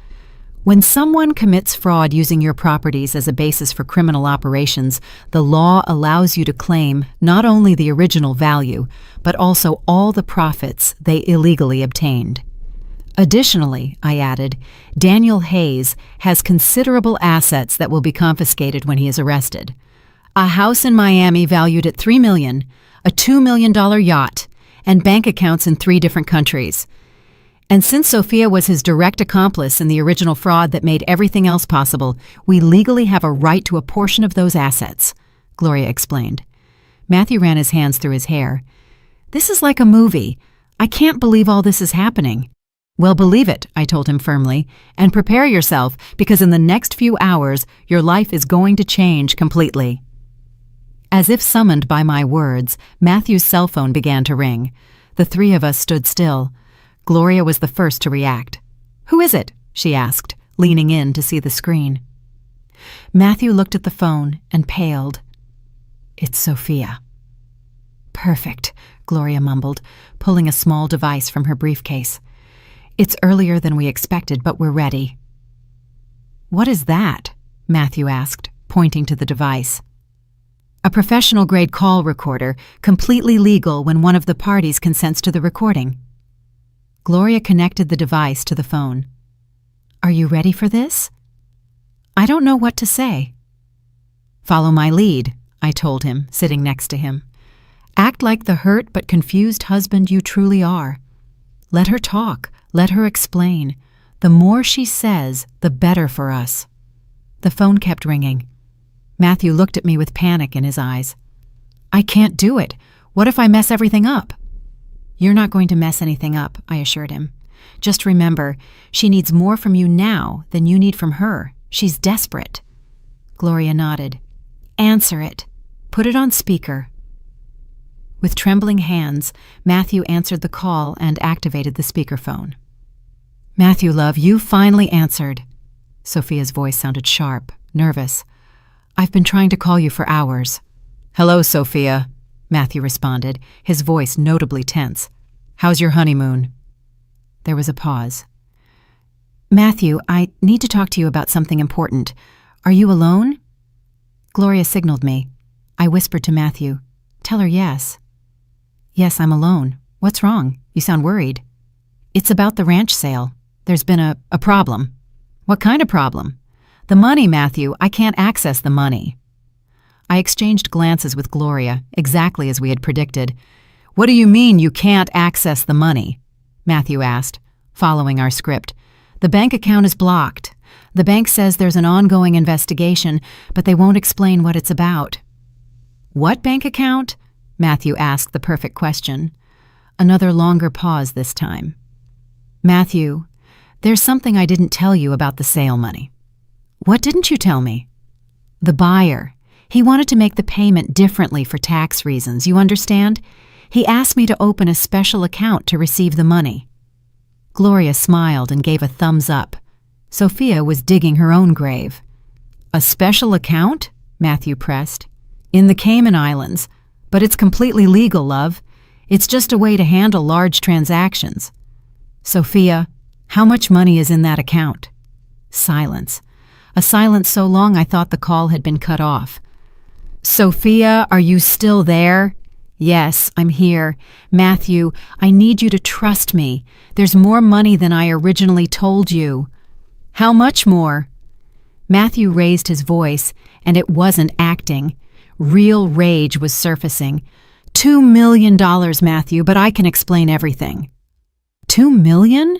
When someone commits fraud using your properties as a basis for criminal operations, the law allows you to claim not only the original value, but also all the profits they illegally obtained. Additionally, I added, Daniel Hayes has considerable assets that will be confiscated when he is arrested. A house in Miami valued at $3 million, a $2 million yacht, and bank accounts in 3 different countries. And since Sophia was his direct accomplice in the original fraud that made everything else possible, we legally have a right to a portion of those assets, Gloria explained. Matthew ran his hands through his hair. This is like a movie. I can't believe all this is happening. Well, believe it, I told him firmly, and prepare yourself because in the next few hours, your life is going to change completely. As if summoned by my words, Matthew's cell phone began to ring. The 3 of us stood still. Gloria was the first to react. Who is it? She asked, leaning in to see the screen. Matthew looked at the phone and paled. It's Sophia. Perfect, Gloria mumbled, pulling a small device from her briefcase. It's earlier than we expected, but we're ready. What is that? Matthew asked, pointing to the device. A professional-grade call recorder, completely legal when one of the parties consents to the recording. Gloria connected the device to the phone. Are you ready for this? I don't know what to say. Follow my lead, I told him, sitting next to him. Act like the hurt but confused husband you truly are. Let her talk. Let her explain. The more she says, the better for us. The phone kept ringing. Matthew looked at me with panic in his eyes. I can't do it. What if I mess everything up? You're not going to mess anything up, I assured him. Just remember, she needs more from you now than you need from her. She's desperate. Gloria nodded. Answer it. Put it on speaker. With trembling hands, Matthew answered the call and activated the speakerphone. Matthew, love, you finally answered. Sophia's voice sounded sharp, nervous. I've been trying to call you for hours. Hello, Sophia, Matthew responded, his voice notably tense. How's your honeymoon? There was a pause. Matthew, I need to talk to you about something important. Are you alone? Gloria signaled me. I whispered to Matthew, Tell her yes. Yes, I'm alone. What's wrong? You sound worried. It's about the ranch sale. There's been a problem. What kind of problem? The money, Matthew. I can't access the money. I exchanged glances with Gloria, exactly as we had predicted. What do you mean you can't access the money? Matthew asked, following our script. The bank account is blocked. The bank says there's an ongoing investigation, but they won't explain what it's about. What bank account? Matthew asked the perfect question. Another longer pause this time. Matthew, there's something I didn't tell you about the sale money. What didn't you tell me? The buyer. He wanted to make the payment differently for tax reasons, you understand? He asked me to open a special account to receive the money. Gloria smiled and gave a thumbs up. Sophia was digging her own grave. A special account? Matthew pressed. In the Cayman Islands. But it's completely legal, love. It's just a way to handle large transactions. Sophia, how much money is in that account? Silence. A silence so long I thought the call had been cut off. Sophia, are you still there? Yes, I'm here. Matthew, I need you to trust me. There's more money than I originally told you. How much more? Matthew raised his voice, and it wasn't acting. Real rage was surfacing. $2 million, Matthew, but I can explain everything. $2 million?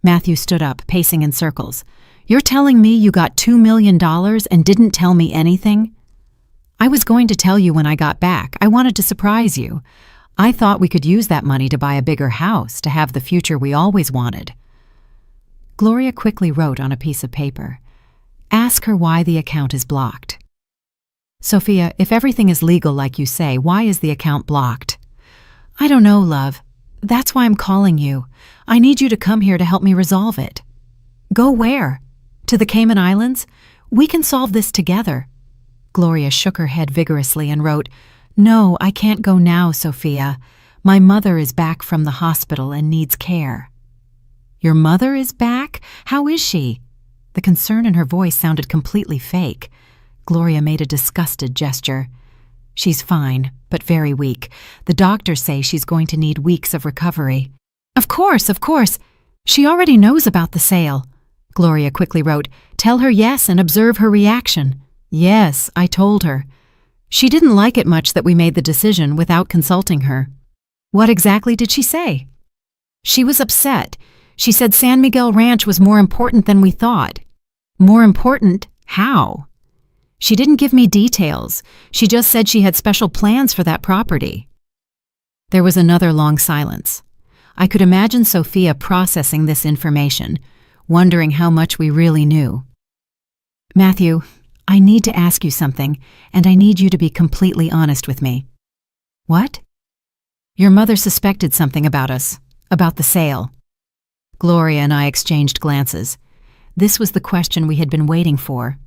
Matthew stood up, pacing in circles. You're telling me you got $2 million and didn't tell me anything? I was going to tell you when I got back. I wanted to surprise you. I thought we could use that money to buy a bigger house, to have the future we always wanted. Gloria quickly wrote on a piece of paper. Ask her why the account is blocked. Sophia, if everything is legal like you say, why is the account blocked? I don't know, love. That's why I'm calling you. I need you to come here to help me resolve it. Go where? To the Cayman Islands? We can solve this together. Gloria shook her head vigorously and wrote, No, I can't go now, Sophia. My mother is back from the hospital and needs care. Your mother is back? How is she? The concern in her voice sounded completely fake. Gloria made a disgusted gesture. She's fine, but very weak. The doctors say she's going to need weeks of recovery. Of course. She already knows about the sale. Gloria quickly wrote, Tell her yes and observe her reaction. Yes, I told her. She didn't like it much that we made the decision without consulting her. What exactly did she say? She was upset. She said San Miguel Ranch was more important than we thought. More important? How? She didn't give me details. She just said she had special plans for that property. There was another long silence. I could imagine Sophia processing this information, wondering how much we really knew. Matthew, I need to ask you something, and I need you to be completely honest with me. What? Your mother suspected something about us, about the sale. Gloria and I exchanged glances. This was the question we had been waiting for.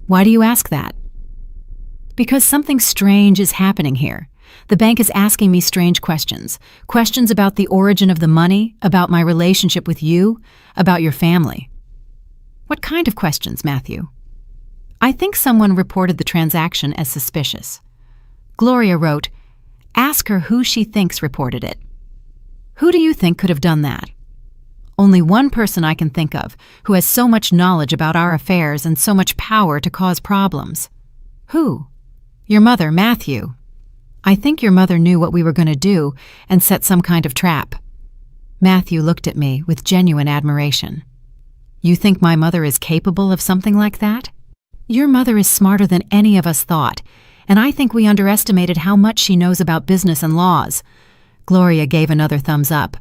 Why do you ask that? Because something strange is happening here. The bank is asking me strange questions. Questions about the origin of the money, about my relationship with you, about your family. What kind of questions, Matthew? I think someone reported the transaction as suspicious. Gloria wrote, Ask her who she thinks reported it. Who do you think could have done that? Only one person I can think of who has so much knowledge about our affairs and so much power to cause problems. Who? Your mother, Matthew. I think your mother knew what we were going to do and set some kind of trap. Matthew looked at me with genuine admiration. You think my mother is capable of something like that? Your mother is smarter than any of us thought, and I think we underestimated how much she knows about business and laws." Gloria gave another thumbs up.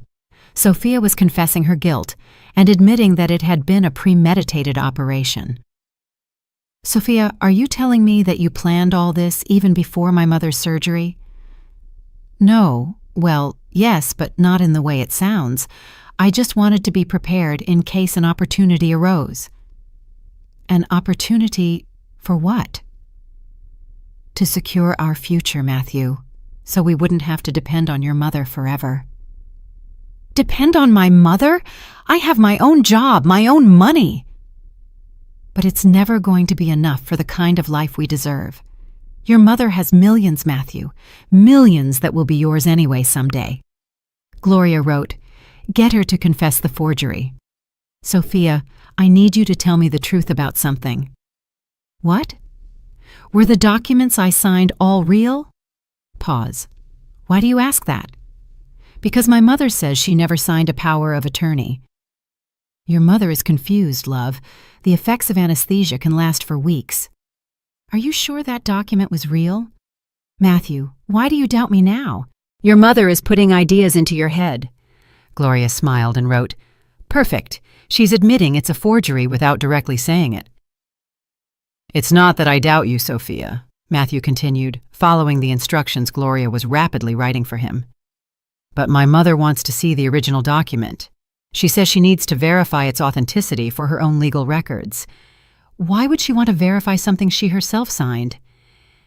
Sophia was confessing her guilt and admitting that it had been a premeditated operation. "Sophia, are you telling me that you planned all this even before my mother's surgery?" "No. Well, yes, but not in the way it sounds. I just wanted to be prepared in case an opportunity arose." "An opportunity for what?" "To secure our future, Matthew, so we wouldn't have to depend on your mother forever." "Depend on my mother? I have my own job, my own money." "But it's never going to be enough for the kind of life we deserve. Your mother has millions, Matthew, millions that will be yours anyway someday." Gloria wrote, "Get her to confess the forgery." "Sophia, I need you to tell me the truth about something." "What? Were the documents I signed all real?" Pause. "Why do you ask that?" "Because my mother says she never signed a power of attorney." "Your mother is confused, love. The effects of anesthesia can last for weeks." "Are you sure that document was real?" "Matthew, why do you doubt me now?" "Your mother is putting ideas into your head." Gloria smiled and wrote, "Perfect. She's admitting it's a forgery without directly saying it." "It's not that I doubt you, Sophia," Matthew continued, following the instructions Gloria was rapidly writing for him. "But my mother wants to see the original document. She says she needs to verify its authenticity for her own legal records." "Why would she want to verify something she herself signed?"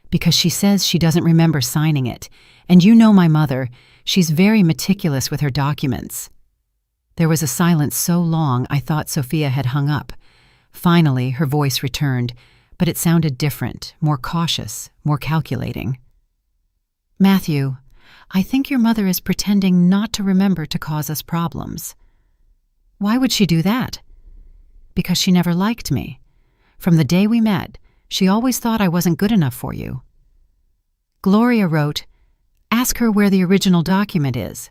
"Because she says she doesn't remember signing it, and you know my mother, she's very meticulous with her documents." There was a silence so long I thought Sophia had hung up. Finally, her voice returned, but it sounded different, more cautious, more calculating. "Matthew, I think your mother is pretending not to remember to cause us problems." "Why would she do that?" "Because she never liked me. From the day we met, she always thought I wasn't good enough for you." Gloria wrote, "Ask her where the original document is."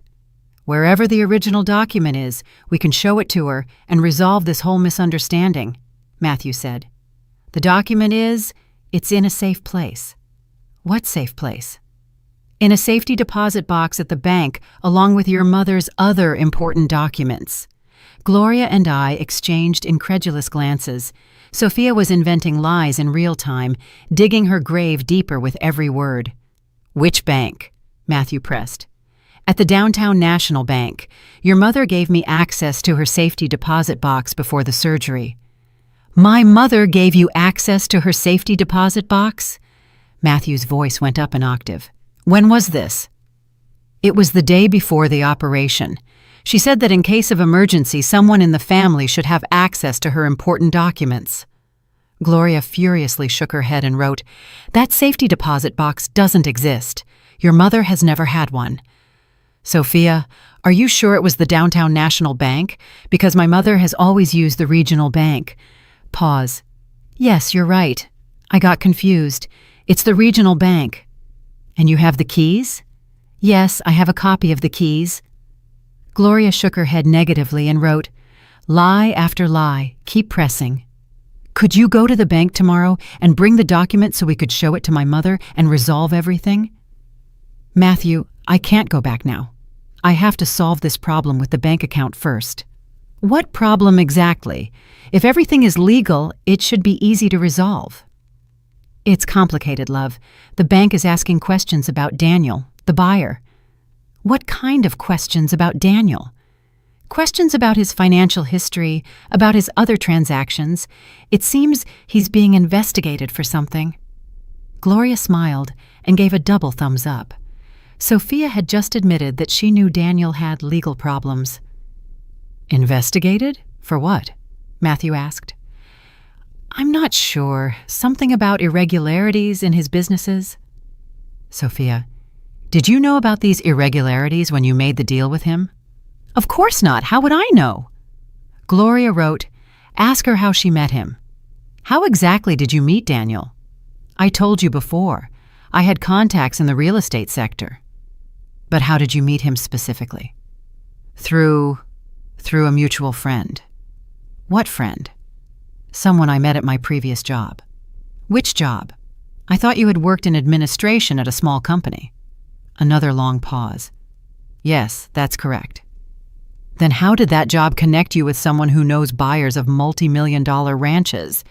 "Wherever the original document is, we can show it to her and resolve this whole misunderstanding," Matthew said. "The document it's in a safe place." "What safe place?" "In a safety deposit box at the bank, along with your mother's other important documents." Gloria and I exchanged incredulous glances. Sophia was inventing lies in real time, digging her grave deeper with every word. "Which bank?" Matthew pressed. "At the Downtown National Bank. Your mother gave me access to her safety deposit box before the surgery." "My mother gave you access to her safety deposit box?" Matthew's voice went up an octave. "When was this?" "It was the day before the operation. She said that in case of emergency, someone in the family should have access to her important documents." Gloria furiously shook her head and wrote, "That safety deposit box doesn't exist. Your mother has never had one." "Sophia, are you sure it was the Downtown National Bank? Because my mother has always used the regional bank." Pause. "Yes, you're right. I got confused. It's the regional bank." "And you have the keys?" "Yes, I have a copy of the keys." Gloria shook her head negatively and wrote, "Lie after lie, keep pressing." "Could you go to the bank tomorrow and bring the document so we could show it to my mother and resolve everything?" "Matthew, I can't go back now. I have to solve this problem with the bank account first." "What problem exactly? If everything is legal, it should be easy to resolve." "It's complicated, love. The bank is asking questions about Daniel, the buyer." "What kind of questions about Daniel?" "Questions about his financial history, about his other transactions. It seems he's being investigated for something." Gloria smiled and gave a double thumbs up. Sophia had just admitted that she knew Daniel had legal problems. "Investigated? For what?" Matthew asked. "I'm not sure. Something about irregularities in his businesses." "Sophia, did you know about these irregularities when you made the deal with him?" "Of course not. How would I know?" Gloria wrote, "Ask her how she met him." "How exactly did you meet Daniel?" "I told you before. I had contacts in the real estate sector." "But how did you meet him specifically?" Through a mutual friend." "What friend?" "Someone I met at my previous job." "Which job?" I thought you had worked in administration at a small company. Another long pause. Yes, that's correct. Then how did that job connect you with someone who knows buyers of multi-million-dollar ranches?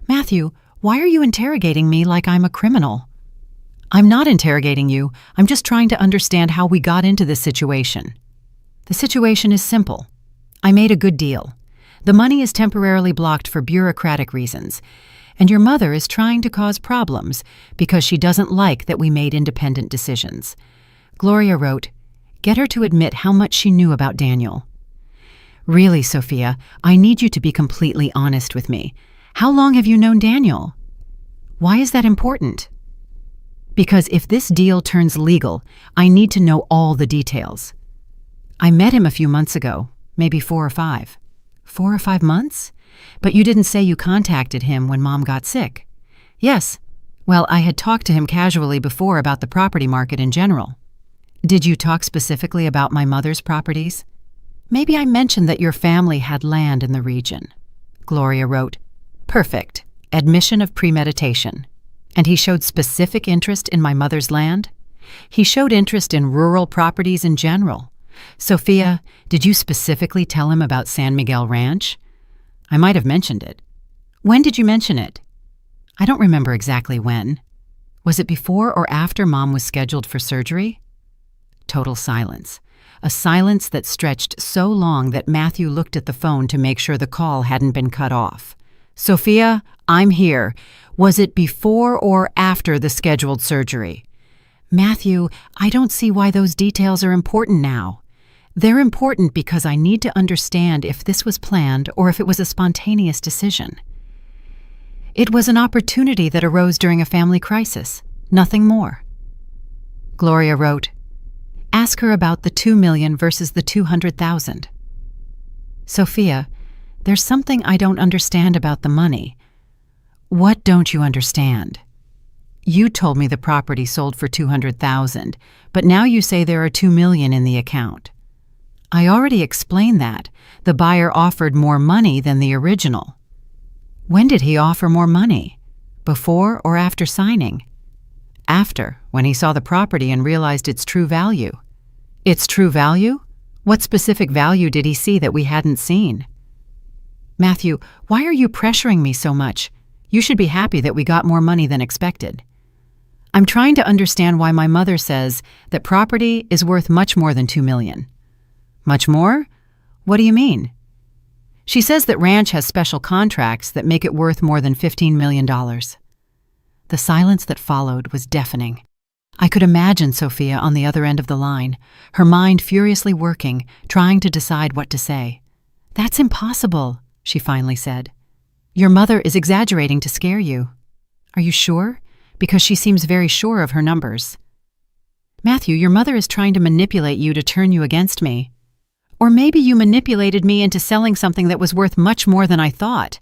Matthew, why are you interrogating me like I'm a criminal? I'm not interrogating you. I'm just trying to understand how we got into this situation. The situation is simple. I made a good deal. The money is temporarily blocked for bureaucratic reasons, and your mother is trying to cause problems because she doesn't like that we made independent decisions. Gloria wrote, "Get her to admit how much she knew about Daniel." Really, Sophia, I need you to be completely honest with me. How long have you known Daniel? Why is that important? Because if this deal turns legal, I need to know all the details. I met him a few months ago, maybe 4 or 5. 4 or 5 months? But you didn't say you contacted him when Mom got sick. Yes. Well, I had talked to him casually before about the property market in general. Did you talk specifically about my mother's properties? Maybe I mentioned that your family had land in the region. Gloria wrote, "Perfect. Admission of premeditation. And he showed specific interest in my mother's land? He showed interest in rural properties in general. Sophia, did you specifically tell him about San Miguel Ranch? I might have mentioned it. When did you mention it? I don't remember exactly when. Was it before or after Mom was scheduled for surgery?" Total silence. A silence that stretched so long that Matthew looked at the phone to make sure the call hadn't been cut off. "Sophia, I'm here. Was it before or after the scheduled surgery?" "Matthew, I don't see why those details are important now. They're important because I need to understand if this was planned or if it was a spontaneous decision." "It was an opportunity that arose during a family crisis, nothing more." Gloria wrote, "Ask her about the $2 million versus the $200,000. Sophia, there's something I don't understand about the money." "What don't you understand?" "You told me the property sold for $200,000, but now you say there are $2 million in the account." "I already explained that. The buyer offered more money than the original." "When did he offer more money? Before or after signing?" "After, when he saw the property and realized its true value." "Its true value? What specific value did he see that we hadn't seen?" "Matthew, why are you pressuring me so much? You should be happy that we got more money than expected." "I'm trying to understand why my mother says that property is worth much more than $2 million. Much more? What do you mean?" "She says that ranch has special contracts that make it worth more than $15 million. The silence that followed was deafening. I could imagine Sophia on the other end of the line, her mind furiously working, trying to decide what to say. "That's impossible," she finally said. "Your mother is exaggerating to scare you." "Are you sure? Because she seems very sure of her numbers." "Matthew, your mother is trying to manipulate you to turn you against me. Or maybe you manipulated me into selling something that was worth much more than I thought.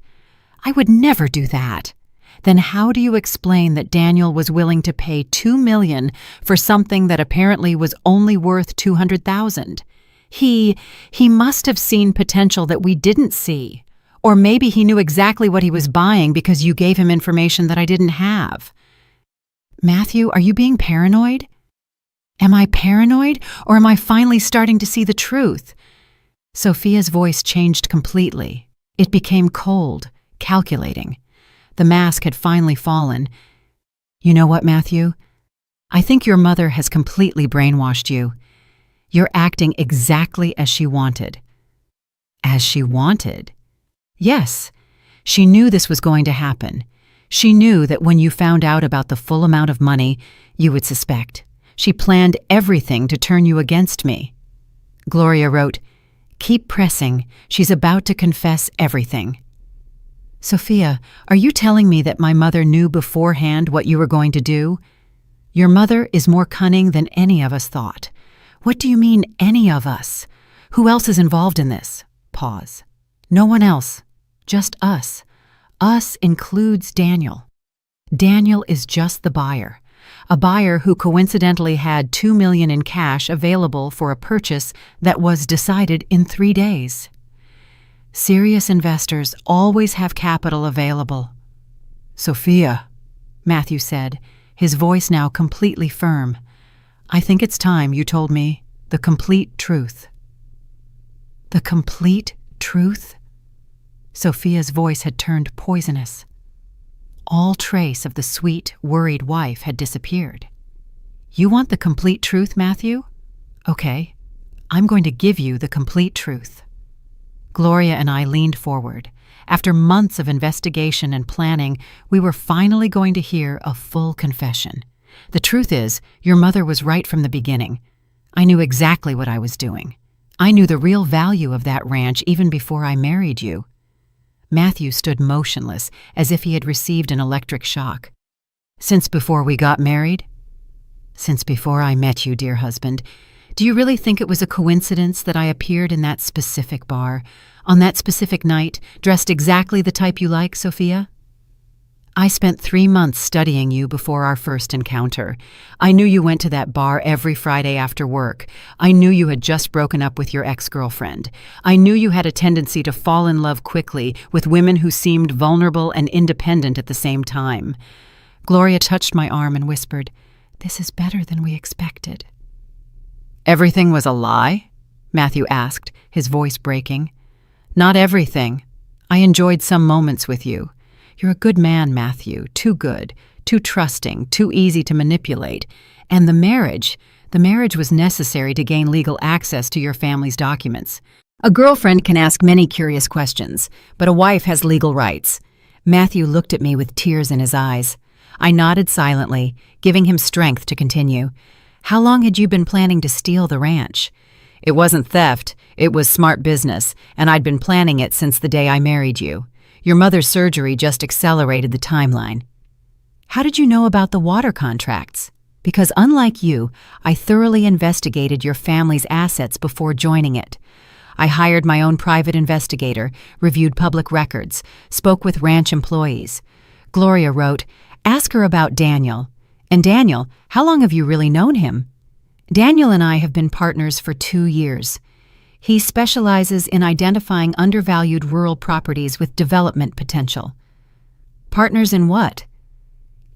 I would never do that. Then how do you explain that Daniel was willing to pay $2 million for something that apparently was only worth $200,000? He must have seen potential that we didn't see. Or maybe he knew exactly what he was buying because you gave him information that I didn't have." "Matthew, are you being paranoid?" "Am I paranoid, or am I finally starting to see the truth?" Sophia's voice changed completely. It became cold, calculating. The mask had finally fallen. "You know what, Matthew? I think your mother has completely brainwashed you. You're acting exactly as she wanted." "As she wanted?" "Yes. She knew this was going to happen. She knew that when you found out about the full amount of money, you would suspect. She planned everything to turn you against me." Gloria wrote, "Keep pressing. She's about to confess everything." "Sophia, are you telling me that my mother knew beforehand what you were going to do?" "Your mother is more cunning than any of us thought." "What do you mean, any of us? Who else is involved in this?" Pause. "No one else. Just us. Us includes Daniel. Daniel is just the buyer. A buyer who coincidentally had $2 million in cash available for a purchase that was decided in 3 days. Serious investors always have capital available." "Sophia." Matthew said, his voice now completely firm. "I think it's time you told me the complete truth." The complete truth? Sophia's voice had turned poisonous. All trace of the sweet, worried wife had disappeared. "You want the complete truth, Matthew? Okay, I'm going to give you the complete truth." Gloria and I leaned forward. After months of investigation and planning, we were finally going to hear a full confession. "The truth is, your mother was right from the beginning. I knew exactly what I was doing. I knew the real value of that ranch even before I married you." Matthew stood motionless, as if he had received an electric shock. "Since before we got married?" "Since before I met you, dear husband. Do you really think it was a coincidence that I appeared in that specific bar, on that specific night, dressed exactly the type you like, Sophia? I spent 3 months studying you before our first encounter. I knew you went to that bar every Friday after work. I knew you had just broken up with your ex-girlfriend. I knew you had a tendency to fall in love quickly with women who seemed vulnerable and independent at the same time." Gloria touched my arm and whispered, "This is better than we expected." "Everything was a lie?" Matthew asked, his voice breaking. "Not everything. I enjoyed some moments with you. You're a good man, Matthew, too good, too trusting, too easy to manipulate. And the marriage was necessary to gain legal access to your family's documents. A girlfriend can ask many curious questions, but a wife has legal rights." Matthew looked at me with tears in his eyes. I nodded silently, giving him strength to continue. "How long had you been planning to steal the ranch?" "It wasn't theft, it was smart business, and I'd been planning it since the day I married you. Your mother's surgery just accelerated the timeline." "How did you know about the water contracts?" "Because unlike you, I thoroughly investigated your family's assets before joining it. I hired my own private investigator, reviewed public records, spoke with ranch employees." Gloria wrote, "Ask her about Daniel. And Daniel, how long have you really known him?" "Daniel and I have been partners for 2 years. He specializes in identifying undervalued rural properties with development potential." "Partners in what?"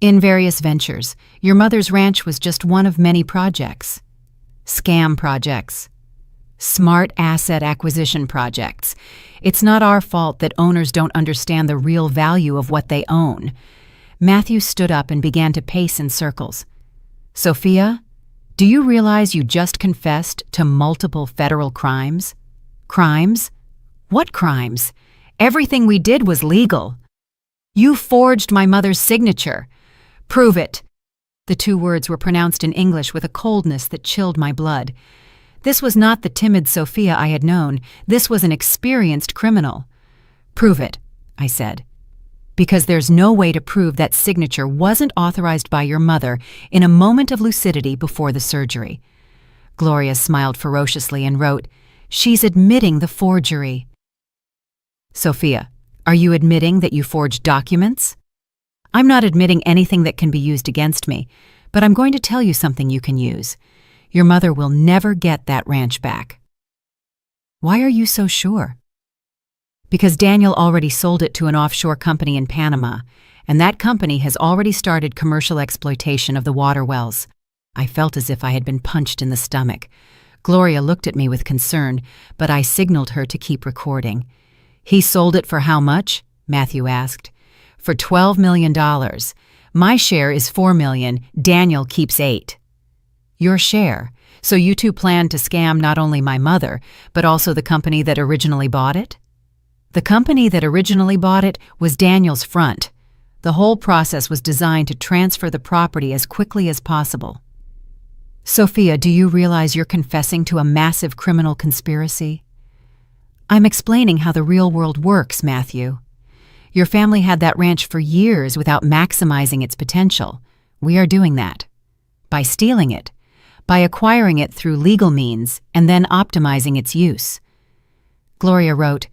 "In various ventures. Your mother's ranch was just one of many projects." "Scam projects." "Smart asset acquisition projects. It's not our fault that owners don't understand the real value of what they own." Matthew stood up and began to pace in circles. "Sophia, do you realize you just confessed to multiple federal crimes?" "Crimes? What crimes? Everything we did was legal." "You forged my mother's signature." "Prove it." The 2 words were pronounced in English with a coldness that chilled my blood. This was not the timid Sophia I had known. This was an experienced criminal. "Prove it," I said. "Because there's no way to prove that signature wasn't authorized by your mother in a moment of lucidity before the surgery." Gloria smiled ferociously and wrote, "She's admitting the forgery." "Sophia, are you admitting that you forged documents?" "I'm not admitting anything that can be used against me, but I'm going to tell you something you can use. Your mother will never get that ranch back." "Why are you so sure?" "Because Daniel already sold it to an offshore company in Panama, and that company has already started commercial exploitation of the water wells." I felt as if I had been punched in the stomach. Gloria looked at me with concern, but I signaled her to keep recording. "He sold it for how much?" Matthew asked. "For $12 million. My share is $4 million. Daniel keeps $8 million. "Your share? So you two planned to scam not only my mother, but also the company that originally bought it?" "The company that originally bought it was Daniel's front. The whole process was designed to transfer the property as quickly as possible." "Sophia, do you realize you're confessing to a massive criminal conspiracy?" "I'm explaining how the real world works, Matthew. Your family had that ranch for years without maximizing its potential. We are doing that. By stealing it, by acquiring it through legal means, and then optimizing its use." Gloria wrote,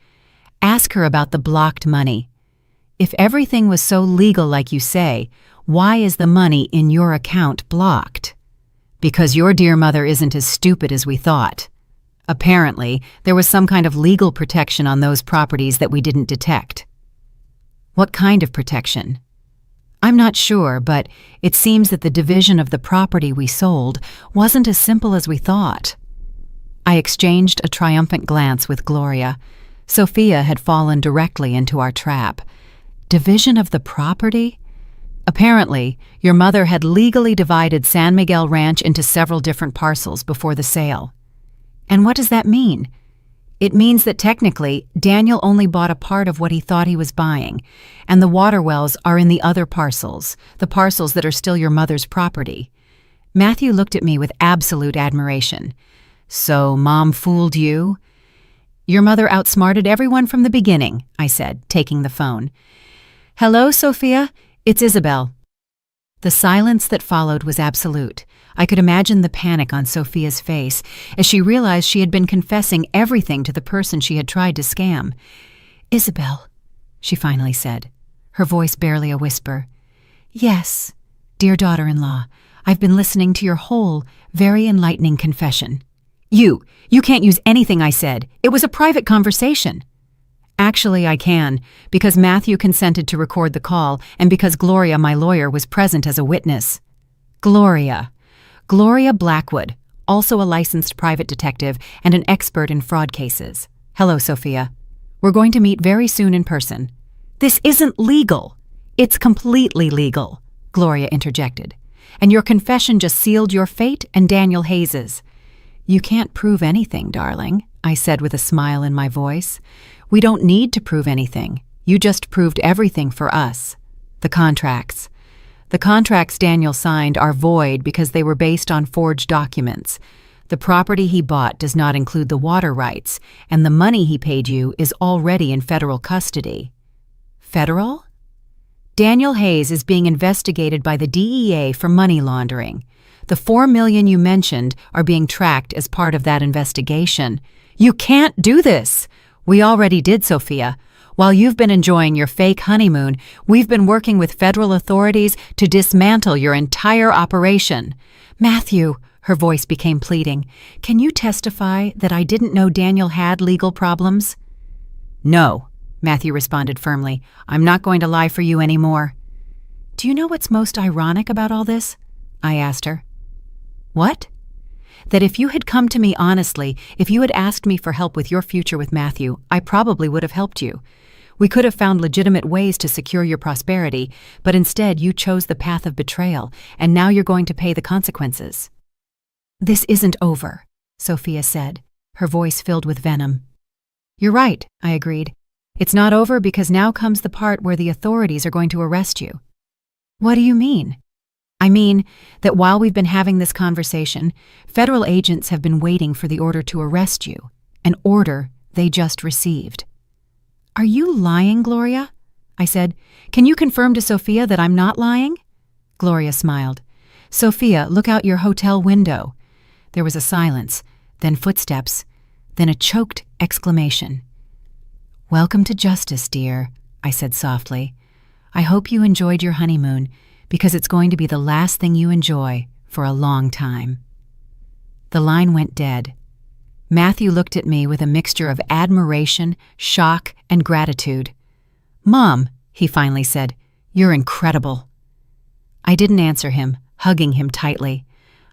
"Ask her about the blocked money. If everything was so legal like you say, why is the money in your account blocked?" "Because your dear mother isn't as stupid as we thought. Apparently, there was some kind of legal protection on those properties that we didn't detect." "What kind of protection?" I'm not sure, but it seems that the division of the property we sold wasn't as simple as we thought. I exchanged a triumphant glance with Gloria. Sophia had fallen directly into our trap. Division of the property? Apparently, your mother had legally divided San Miguel Ranch into several different parcels before the sale. And what does that mean? It means that technically, Daniel only bought a part of what he thought he was buying, and the water wells are in the other parcels, the parcels that are still your mother's property. Matthew looked at me with absolute admiration. So, Mom fooled you? Your mother outsmarted everyone from the beginning, I said, taking the phone. Hello, Sophia. It's Isabel. The silence that followed was absolute. I could imagine the panic on Sophia's face as she realized she had been confessing everything to the person she had tried to scam. Isabel, she finally said, her voice barely a whisper. Yes, dear daughter-in-law, I've been listening to your whole, very enlightening confession. You can't use anything I said. It was a private conversation. Actually, I can, because Matthew consented to record the call and because Gloria, my lawyer, was present as a witness. Gloria Blackwood, also a licensed private detective and an expert in fraud cases. Hello, Sophia. We're going to meet very soon in person. This isn't legal. It's completely legal, Gloria interjected. And your confession just sealed your fate and Daniel Hayes's. You can't prove anything, darling, I said with a smile in my voice. We don't need to prove anything. You just proved everything for us. The contracts. The contracts Daniel signed are void because they were based on forged documents. The property he bought does not include the water rights, and the money he paid you is already in federal custody. Federal? Daniel Hayes is being investigated by the DEA for money laundering. The $4 million you mentioned are being tracked as part of that investigation. You can't do this! We already did, Sophia. While you've been enjoying your fake honeymoon, we've been working with federal authorities to dismantle your entire operation. Matthew, her voice became pleading, can you testify that I didn't know Daniel had legal problems? No, Matthew responded firmly. I'm not going to lie for you anymore. Do you know what's most ironic about all this? I asked her. What? That if you had come to me honestly, if you had asked me for help with your future with Matthew, I probably would have helped you. We could have found legitimate ways to secure your prosperity, but instead you chose the path of betrayal, and now you're going to pay the consequences. This isn't over, Sophia said, her voice filled with venom. You're right, I agreed. It's not over because now comes the part where the authorities are going to arrest you. What do you mean? I mean that while we've been having this conversation, federal agents have been waiting for the order to arrest you, an order they just received. Are you lying, Gloria? I said. Can you confirm to Sophia that I'm not lying? Gloria smiled. Sophia, look out your hotel window. There was a silence, then footsteps, then a choked exclamation. Welcome to justice, dear, I said softly. I hope you enjoyed your honeymoon, because it's going to be the last thing you enjoy for a long time. The line went dead. Matthew looked at me with a mixture of admiration, shock, and gratitude. Mom, he finally said, you're incredible. I didn't answer him, hugging him tightly.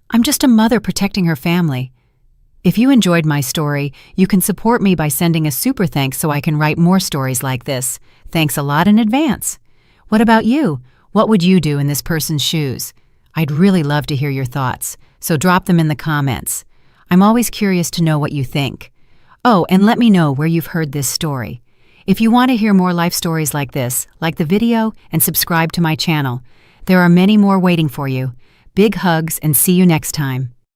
I'm just a mother protecting her family. If you enjoyed my story, you can support me by sending a super thanks so I can write more stories like this. Thanks a lot in advance. What about you? What would you do in this person's shoes? I'd really love to hear your thoughts, so drop them in the comments. I'm always curious to know what you think. Oh, and let me know where you've heard this story. If you want to hear more life stories like this, like the video and subscribe to my channel. There are many more waiting for you. Big hugs and see you next time.